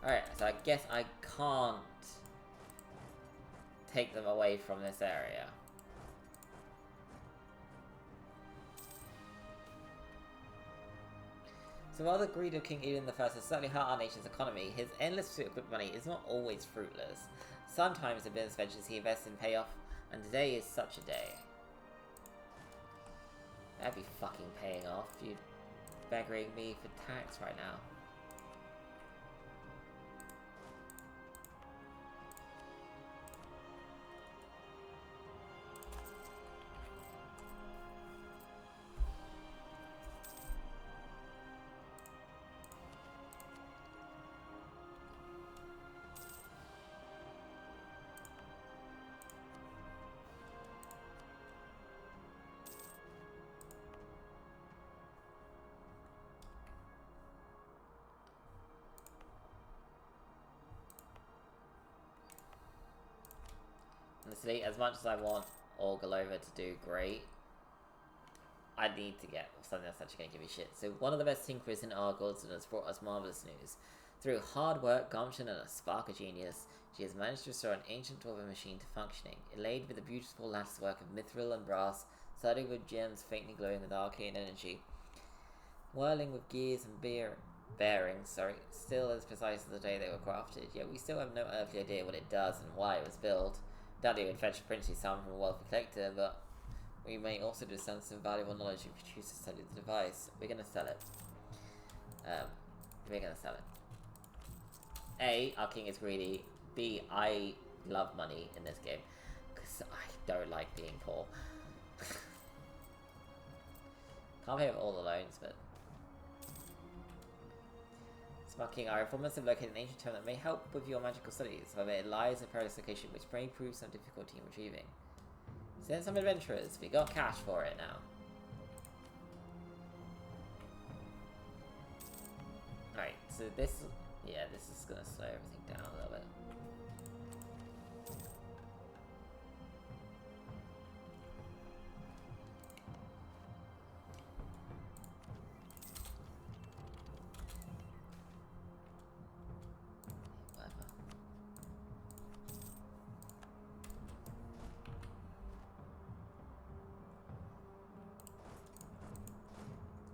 Alright, so I guess I can't take them away from this area. So while the greed of King Edwin I has certainly hurt our nation's economy, his endless pursuit of quick money is not always fruitless. Sometimes the business ventures he invests in pay off, and today is such a day. That'd be fucking paying off. You'd beggaring me for tax right now. Honestly, as much as I want Arg-Ôrdstun to do great, I need to get something that's actually going to give me shit. So one of the best tinkerers in Arg-Ôrdstun has brought us marvellous news. Through hard work, gumption, and a spark of genius, she has managed to restore an ancient dwarven machine to functioning, inlaid with the beautiful latticework of mithril and brass, studded with gems faintly glowing with arcane energy, whirling with gears and bearings, still as precise as the day they were crafted, yet we still have no earthly idea what it does and why it was built. Doubt it would fetch a princely sum from a wealthy collector, but we may also discern some valuable knowledge if we choose to study the device. We're gonna sell it. We're gonna sell it. A, our king is greedy. B, I love money in this game, because I don't like being poor. Can't pay for all the loans, but... Smart King, our informants have located an ancient tome that may help with your magical studies. However, it lies in a perilous location which may prove some difficulty in retrieving. Send some adventurers. We got cash for it now. Alright, so this... Yeah, this is gonna slow everything down a little bit.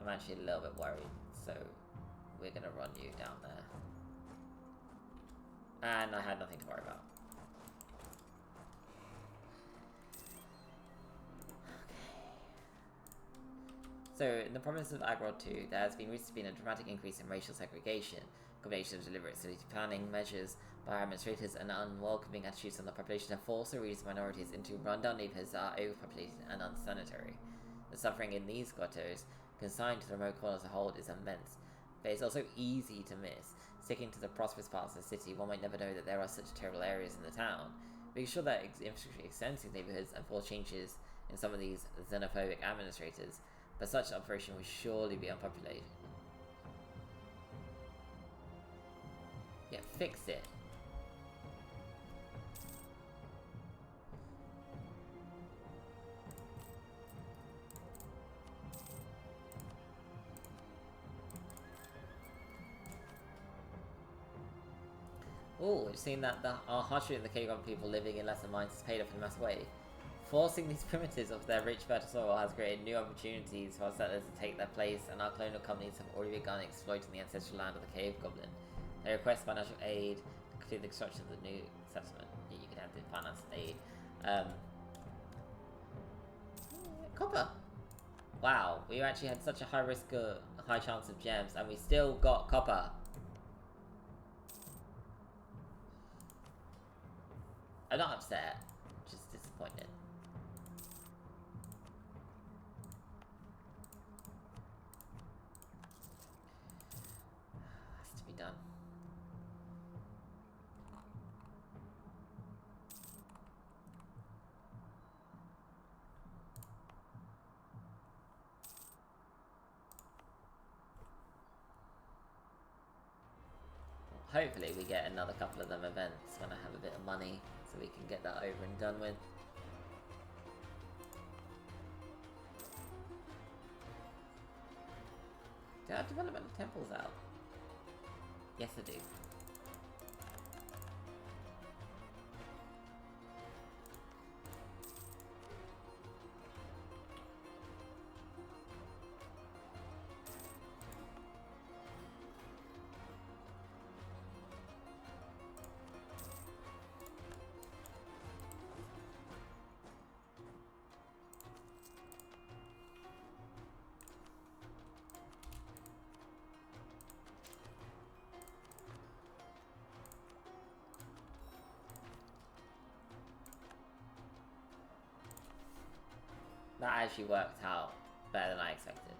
I'm actually a little bit worried, so we're gonna run you down there. And I had nothing to worry about. Okay. So, in the province of Arg-Ôrdstun, there has recently been a dramatic increase in racial segregation. Combination of deliberate city planning measures by our administrators and unwelcoming attitudes on the population have forced the region's minorities into rundown neighborhoods that are overpopulated and unsanitary. The suffering in these grottos, consigned to the remote corners of hold, is immense, but it's also easy to miss. Sticking to the prosperous parts of the city, one might never know that there are such terrible areas in the town. Make sure that infrastructure extends to these neighborhoods and force changes in some of these xenophobic administrators, but such an operation will surely be unpopulated. Yeah, fix it. Oh, we've seen that our hardship in the K1 people living in lesser mines is paid off in a massive way. Forcing these primitives off their rich fertile soil has created new opportunities for our settlers to take their place, and our colonial companies have already begun exploiting the ancestral land of the Cave Goblin. They request financial aid to complete the construction of the new settlement. You can have the finance aid. Copper! Wow, we actually had such a high risk, high chance of gems, and we still got copper. I'm not upset, just disappointed. Has to be done. Hopefully we get another couple of them events when I have a bit of money, so we can get that over and done with. Do I have development of temples out? Yes, I do. That actually worked out better than I expected.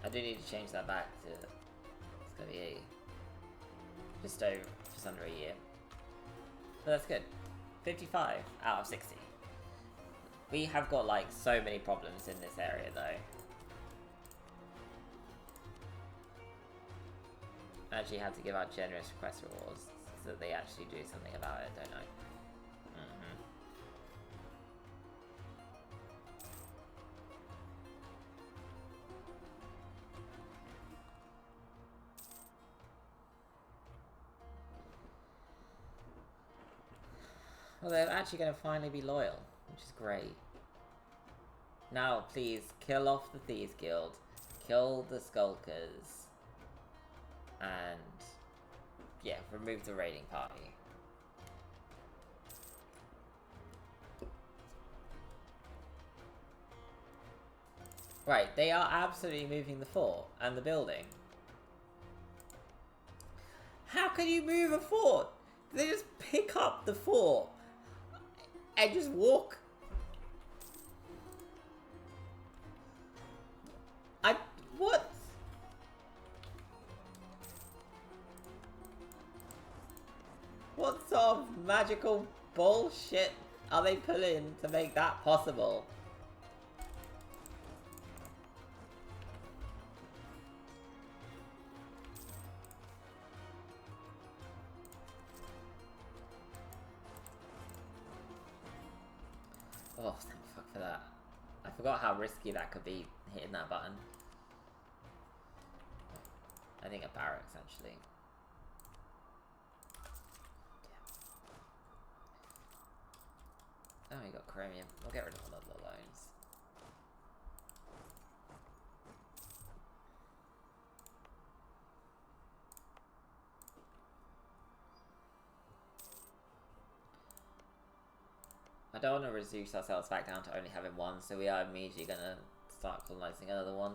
I do need to change that back to... It's gonna be just under a year. But that's good. 55 out of 60. We have got, like, so many problems in this area, though. I actually have to give out generous request rewards so that they actually do something about it, don't I? Well, they're actually going to finally be loyal, which is great. Now, please, kill off the Thieves Guild, kill the Skulkers, and, yeah, remove the raiding party. Right, they are absolutely moving the fort and the building. How can you move a fort? They just pick up the fort and just walk. What? What sort of magical bullshit are they pulling to make that possible? Oh, thank fuck for that. I forgot how risky that could be, hitting that button. I think a barracks, actually. Damn. Oh, we got chromium. We'll get rid of all of the loans. don't want to reduce ourselves back down to only having one, so we are immediately going to start colonizing another one.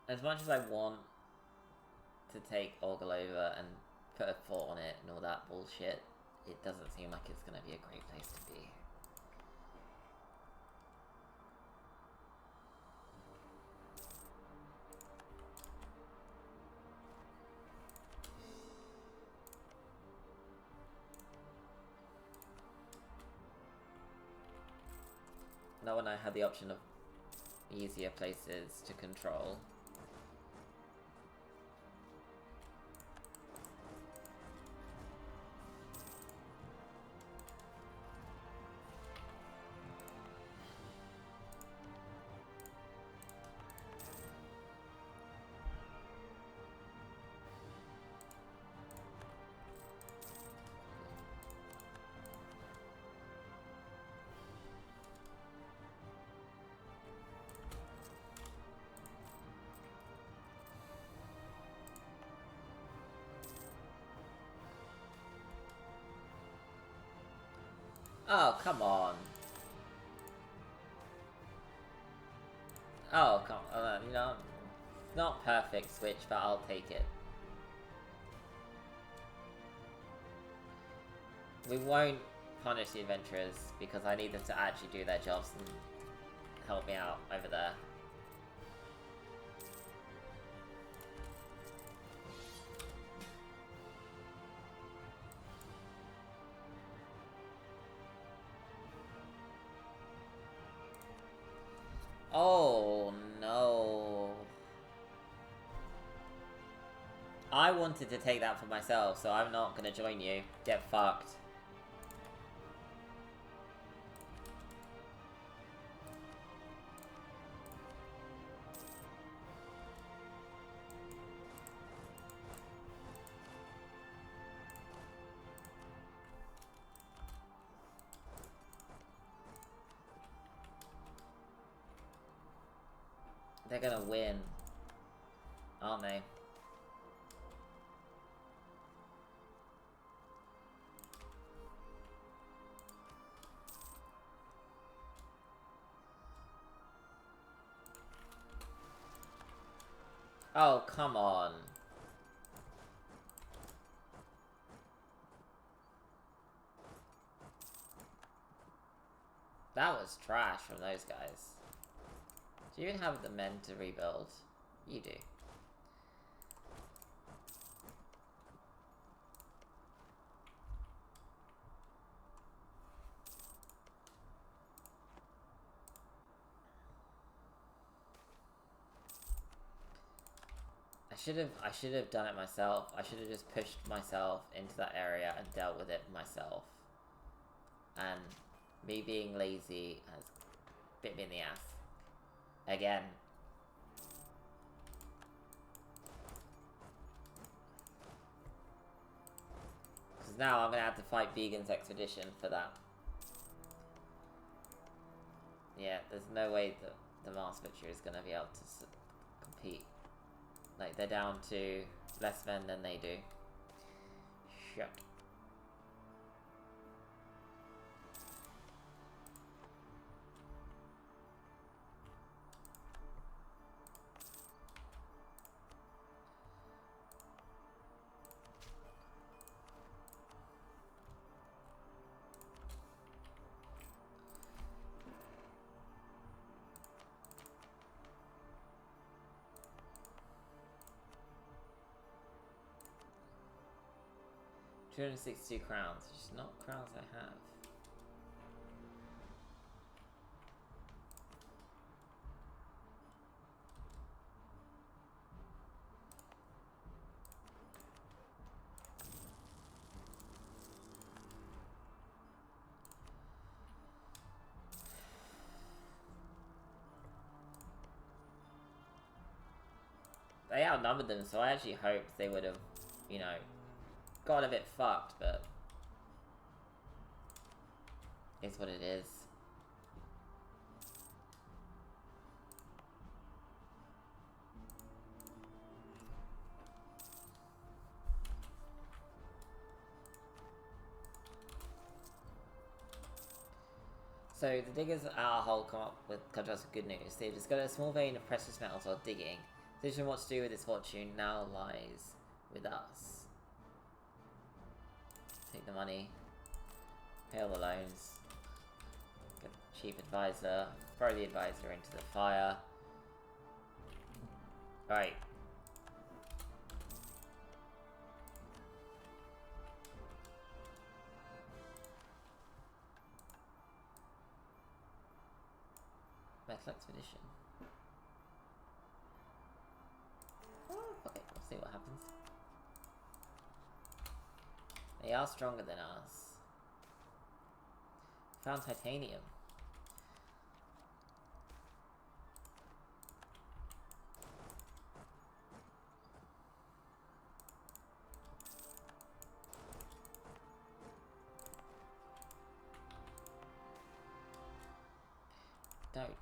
As much as I want to take Orgel over and put a fort on it and all that bullshit, it doesn't seem like it's going to be a great place to be. Not when I had the option of easier places to control. Oh, come on. Oh, come on. You know, not perfect switch, but I'll take it. We won't punish the adventurers because I need them to actually do their jobs and help me out over there. Oh, no. I wanted to take that for myself, so I'm not gonna join you. Get fucked. They're gonna win, aren't they? Oh, come on. That was trash from those guys. Do you even have the men to rebuild? You do. I should have done it myself. I should have just pushed myself into that area and dealt with it myself. And me being lazy has bit me in the ass. Again. Because now I'm going to have to fight Vegan's Expedition for that. Yeah, there's no way that the Mars Butcher is going to be able to compete. Like, they're down to less men than they do. Shit. $262 crowns, which is not crowns I have. They outnumbered them, so I actually hoped they would have, you know, got a bit fucked, but it's what it is. So the diggers at our hole come to us with good news. They've discovered a small vein of precious metals while digging. The decision what to do with this fortune now lies with us. Take the money, pay all the loans, get a cheap advisor, throw the advisor into the fire. Right. Metal expedition. Oh, okay, we'll see what happens. They are stronger than us. Found titanium.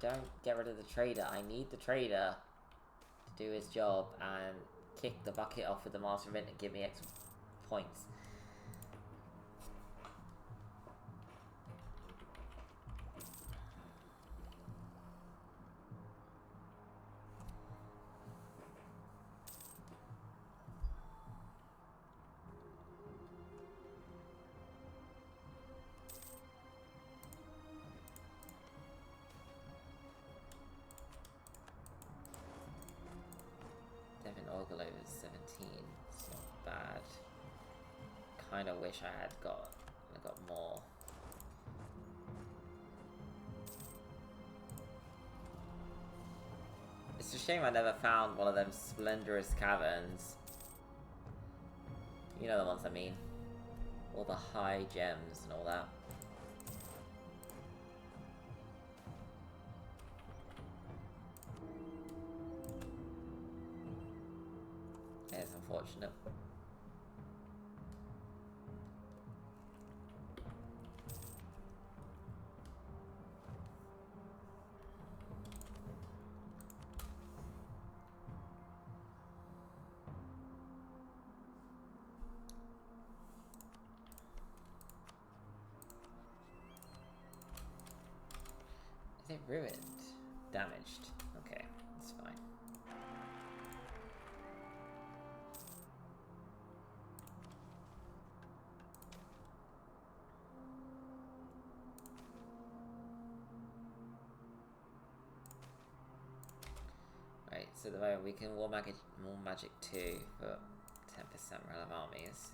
Don't get rid of the trader. I need the trader to do his job and kick the bucket off with the master event and give me extra points. Over 17, it's not bad. Kinda wish I had got more. It's a shame I never found one of them splendorous caverns. You know the ones I mean. All the high gems and all that. It's unfortunate. Is it ruined? Damaged? Okay, that's fine. Right, so at the moment we can war magic 2 for 10% morale of armies.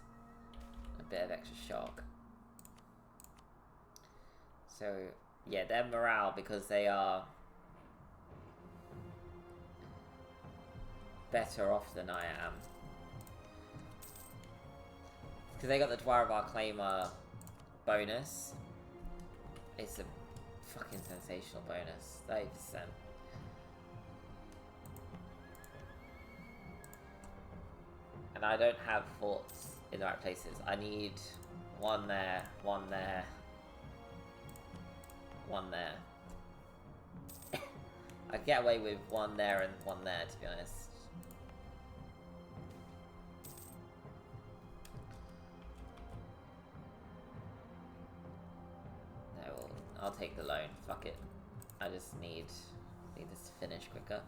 A bit of extra shock. So yeah, their morale, because they are better off than I am. Because they got the Dwarven Claimer bonus. It's a fucking sensational bonus. 30%. And I don't have forts in the right places. I need one there, one there, one there. I get away with one there and one there, to be honest. No, I'll take the loan. Fuck it. I just need this to finish quicker.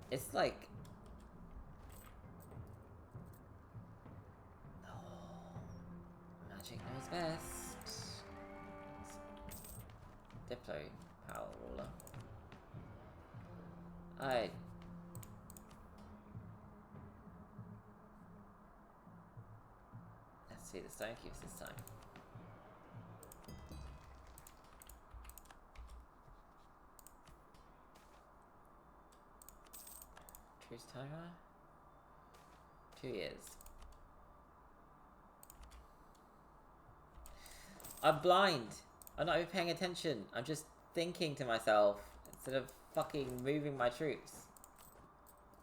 It's like... Oh, magic knows best. Diplo power ruler. Let's see the stone cubes this time. Truce timer? 2 years. I'm blind. I'm not even paying attention. I'm just thinking to myself instead of fucking moving my troops.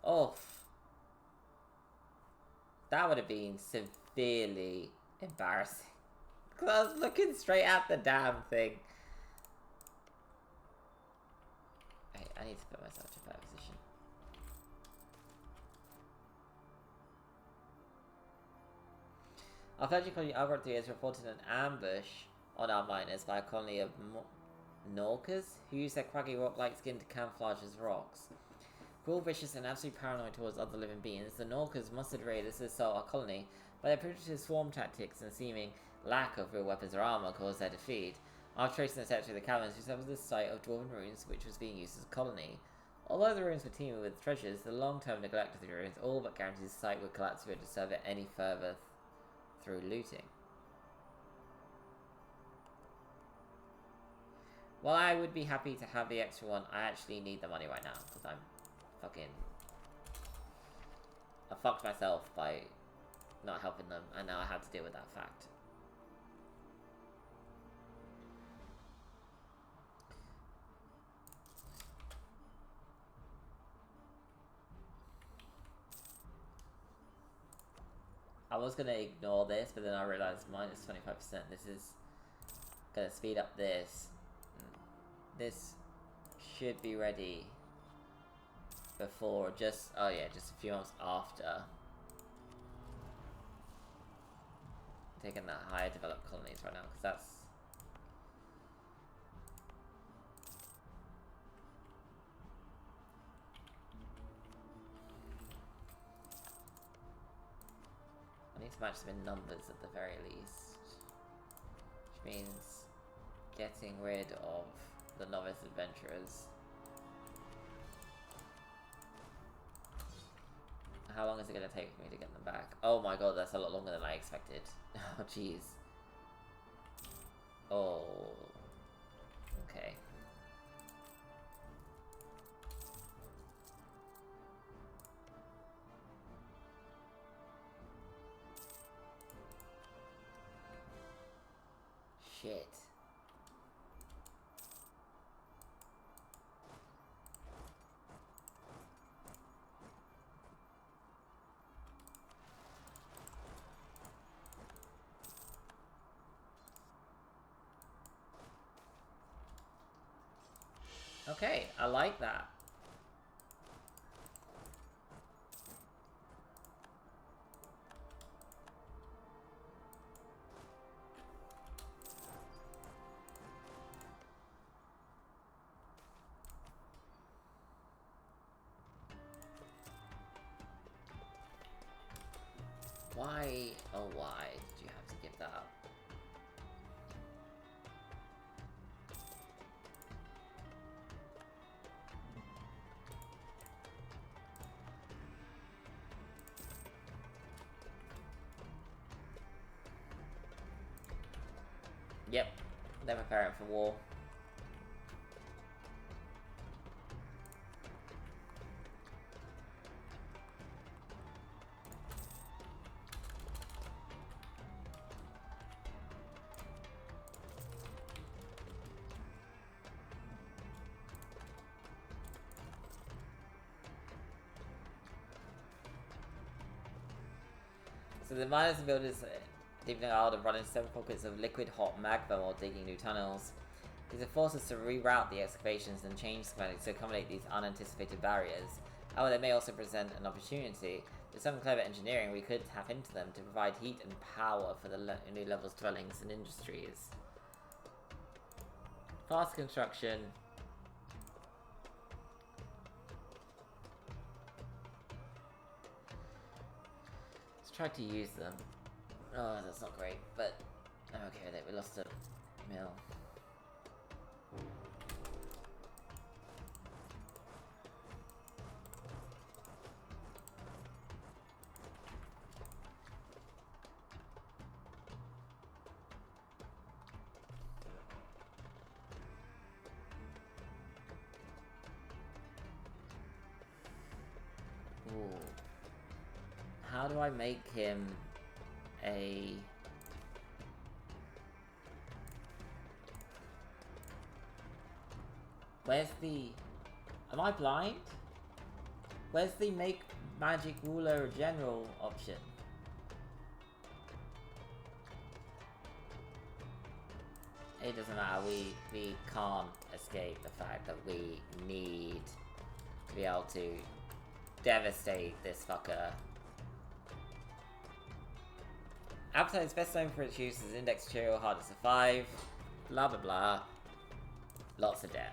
Oh. That would have been severely embarrassing. Because I was looking straight at the damn thing. Hey, I need to put myself in a better position. Our fledgling colony Arg-Ôrdstun has reported an ambush on our miners by a colony of Norkers, who use their craggy rock-like skin to camouflage as rocks. Cruel, vicious, and absolutely paranoid towards other living beings, the Norkers mustered raiders to assault our colony, but their primitive swarm tactics and seeming lack of real weapons or armor caused their defeat. After tracing the steps through the caverns, we discovered the site of Dwarven ruins, which was being used as a colony. Although the ruins were teeming with treasures, the long-term neglect of the ruins all but guarantees the site would collapse if we were to serve it any further through looting. While I would be happy to have the extra one, I actually need the money right now, because I'm fucking... I fucked myself by not helping them, and now I have to deal with that fact. I was going to ignore this, but then I realised minus 25%. This is going to speed up this. This should be ready before just... Oh yeah, just a few months after taking that higher developed colonies right now, because that's... I need to match them in numbers at the very least, which means getting rid of the novice adventurers. How long is it going to take for me to get them back? Oh my god, that's a lot longer than I expected. Oh jeez. Oh. Okay. Shit. Okay, I like that. Why, oh why did you have to give that up? Yep, they're preparing for war. So the miners and builders deepening our to run into several pockets of liquid hot magma while digging new tunnels. These have forced us to reroute the excavations and change schematics to accommodate these unanticipated barriers. However, they may also present an opportunity. With some clever engineering, we could tap into them to provide heat and power for the new levels dwellings and industries. Fast construction. Tried to use them. Oh, that's not great, but I'm okay with it. We lost a mill. Ooh. How do I make him a... Where's the... Am I blind? Where's the make magic ruler general option? It doesn't matter, we can't escape the fact that we need to be able to devastate this fucker Appetite is best known for its use as index material, hard to survive, blah blah blah. Lots of debt.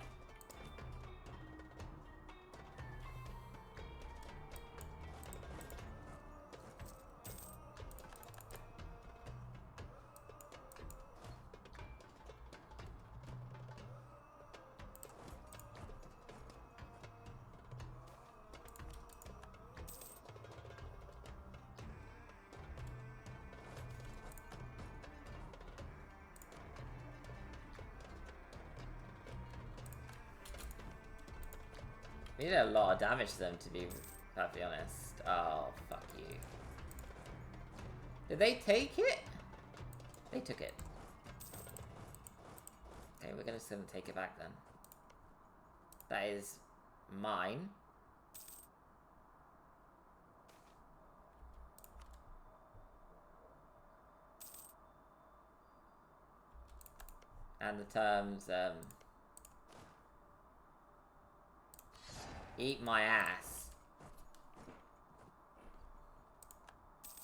We did a lot of damage to them, to be perfectly honest. Oh, fuck you. Did they take it? They took it. Okay, we're gonna take it back then. That is mine. And the terms, eat my ass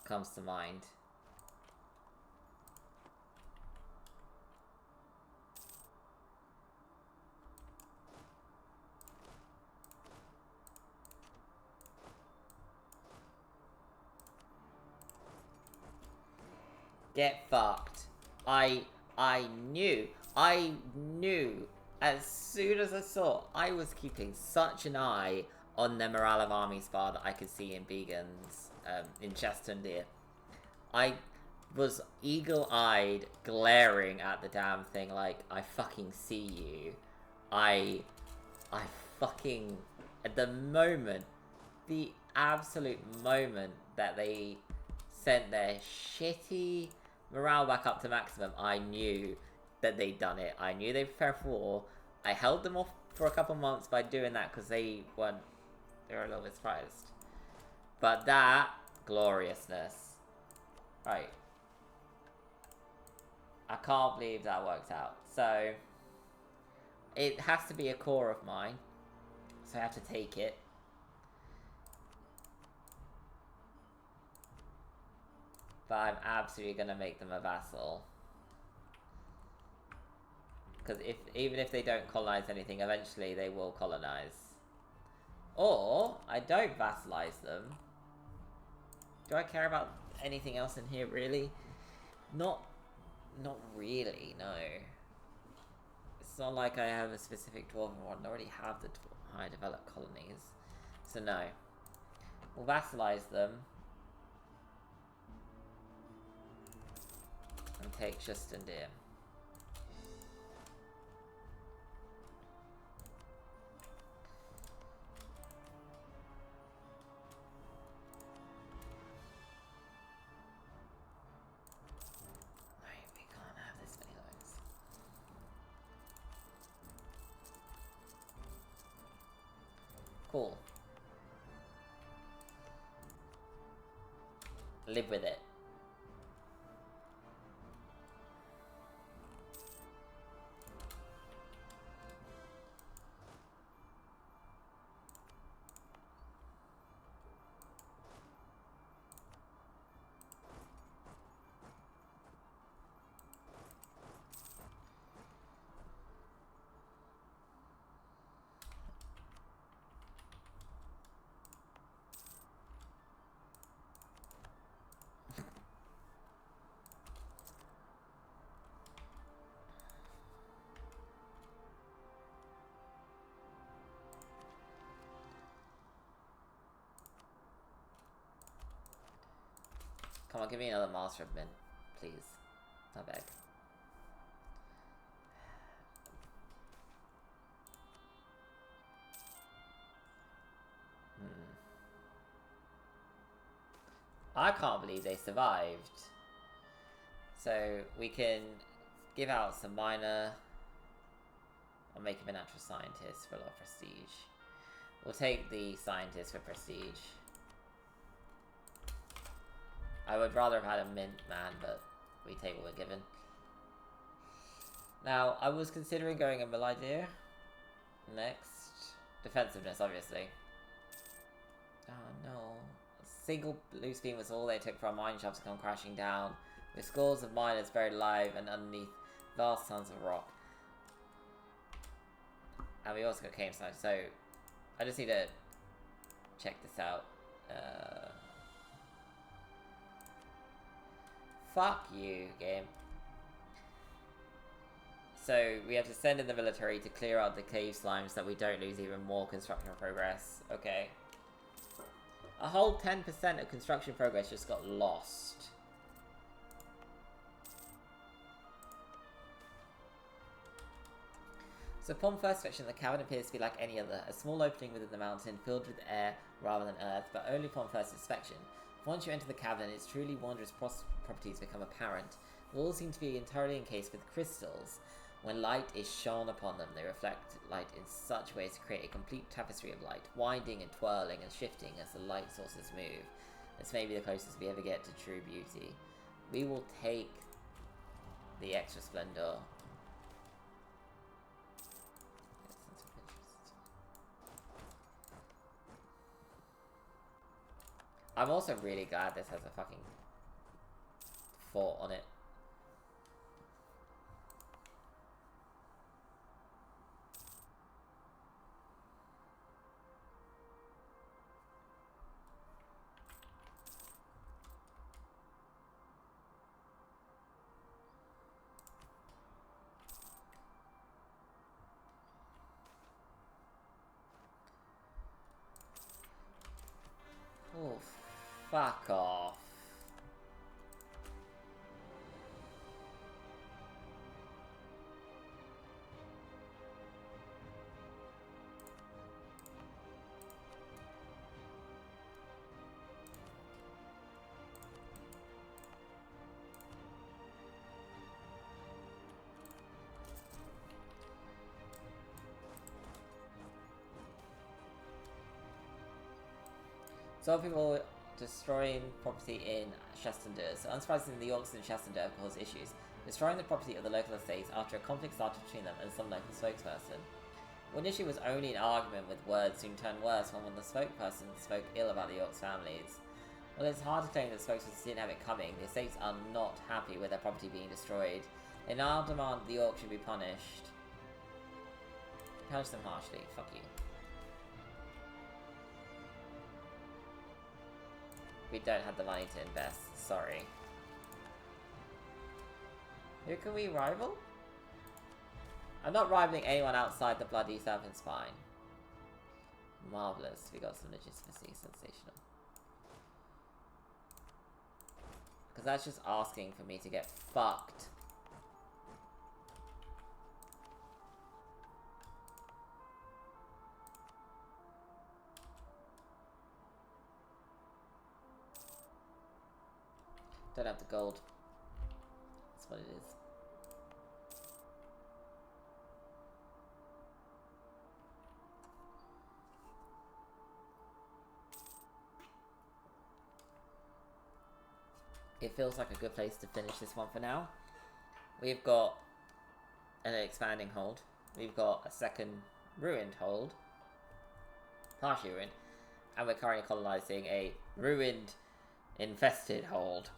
comes to mind. Get fucked. I knew as soon as I saw, I was keeping such an eye on the Morale of Army Spa that I could see in Began's, in Cheston Deer. I was eagle-eyed, glaring at the damn thing like, I fucking see you. I fucking, at the moment, the absolute moment that they sent their shitty morale back up to maximum, I knew that they'd done it. I knew they'd prepared for war. I held them off for a couple months by doing that because they were a little bit surprised. But that gloriousness. Right. I can't believe that worked out. So it has to be a core of mine. So I have to take it. But I'm absolutely gonna make them a vassal. Because even if they don't colonize anything, eventually they will colonize. Or, I don't vassalize them. Do I care about anything else in here, really? Not really, no. It's not like I have a specific Dwarven one. I already have the high developed colonies. So no. We'll vassalize them. And take Cheston Deer. Cool. Live with it. Come on, give me another Master of Mint, please. I beg. I can't believe they survived. So we can give out some minor. I'll make him a natural scientist for a lot of prestige. We'll take the scientist for prestige. I would rather have had a mint man, but we take what we're given. Now, I was considering going a mill idea next. Defensiveness, obviously. Oh no. A single loose beam was all they took for our mine shafts to come crashing down. with scores of miners buried alive and underneath vast tons of rock. And we also got cave slime, so I just need to check this out. Fuck you, game. So we have to send in the military to clear out the cave slimes so that we don't lose even more construction progress. Okay. A whole 10% of construction progress just got lost. So upon first inspection, the cavern appears to be like any other, a small opening within the mountain filled with air rather than earth, but only upon first inspection. Once you enter the cavern, its truly wondrous properties become apparent. The walls seem to be entirely encased with crystals. When light is shone upon them, they reflect light in such ways to create a complete tapestry of light, winding and twirling and shifting as the light sources move. This may be the closest we ever get to true beauty. We will take the extra splendor. I'm also really glad this has a fucking fort on it. Oh, fuck off. Some people destroying property in Chastendur. So unsurprisingly, the orcs in Chastendur cause issues, destroying the property of the local estates after a conflict started between them and some local spokesperson. What initially was only an argument with words soon turned worse when the spokesperson spoke ill about the orcs' families. While it's hard to claim that the spokesperson didn't have it coming, the estates are not happy with their property being destroyed. They now demand the orcs should be punished. Punish them harshly. Fuck you. We don't have the money to invest, sorry. Who can we rival? I'm not rivaling anyone outside the bloody serpent spine. Marvellous, we got some legitimacy, sensational. Because that's just asking for me to get fucked. Don't have the gold. That's what it is. It feels like a good place to finish this one for now. We've got an expanding hold. We've got a second ruined hold. Partially ruined. And we're currently colonizing a ruined, infested hold.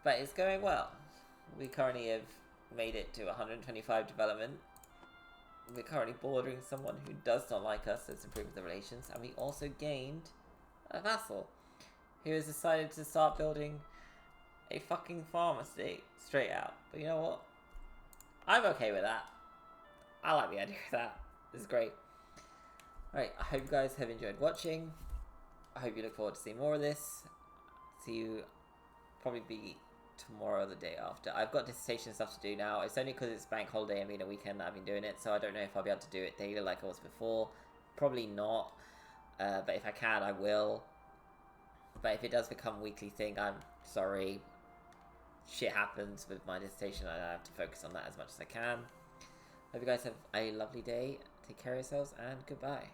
But it's going well. We currently have made it to 125 development. We're currently bordering someone who does not like us, so it's improved the relations. And we also gained a vassal who has decided to start building a fucking farm estate straight out. But you know what? I'm okay with that. I like the idea of that. This is great. Alright, I hope you guys have enjoyed watching. I hope you look forward to seeing more of this. See you probably be tomorrow or the day after. I've got dissertation stuff to do now. It's only because it's bank holiday and being a weekend that I've been doing it, so I don't know if I'll be able to do it daily like I was before. Probably not. But if I can, I will. But if it does become a weekly thing, I'm sorry. Shit happens with my dissertation and I have to focus on that as much as I can. Hope you guys have a lovely day. Take care of yourselves and goodbye.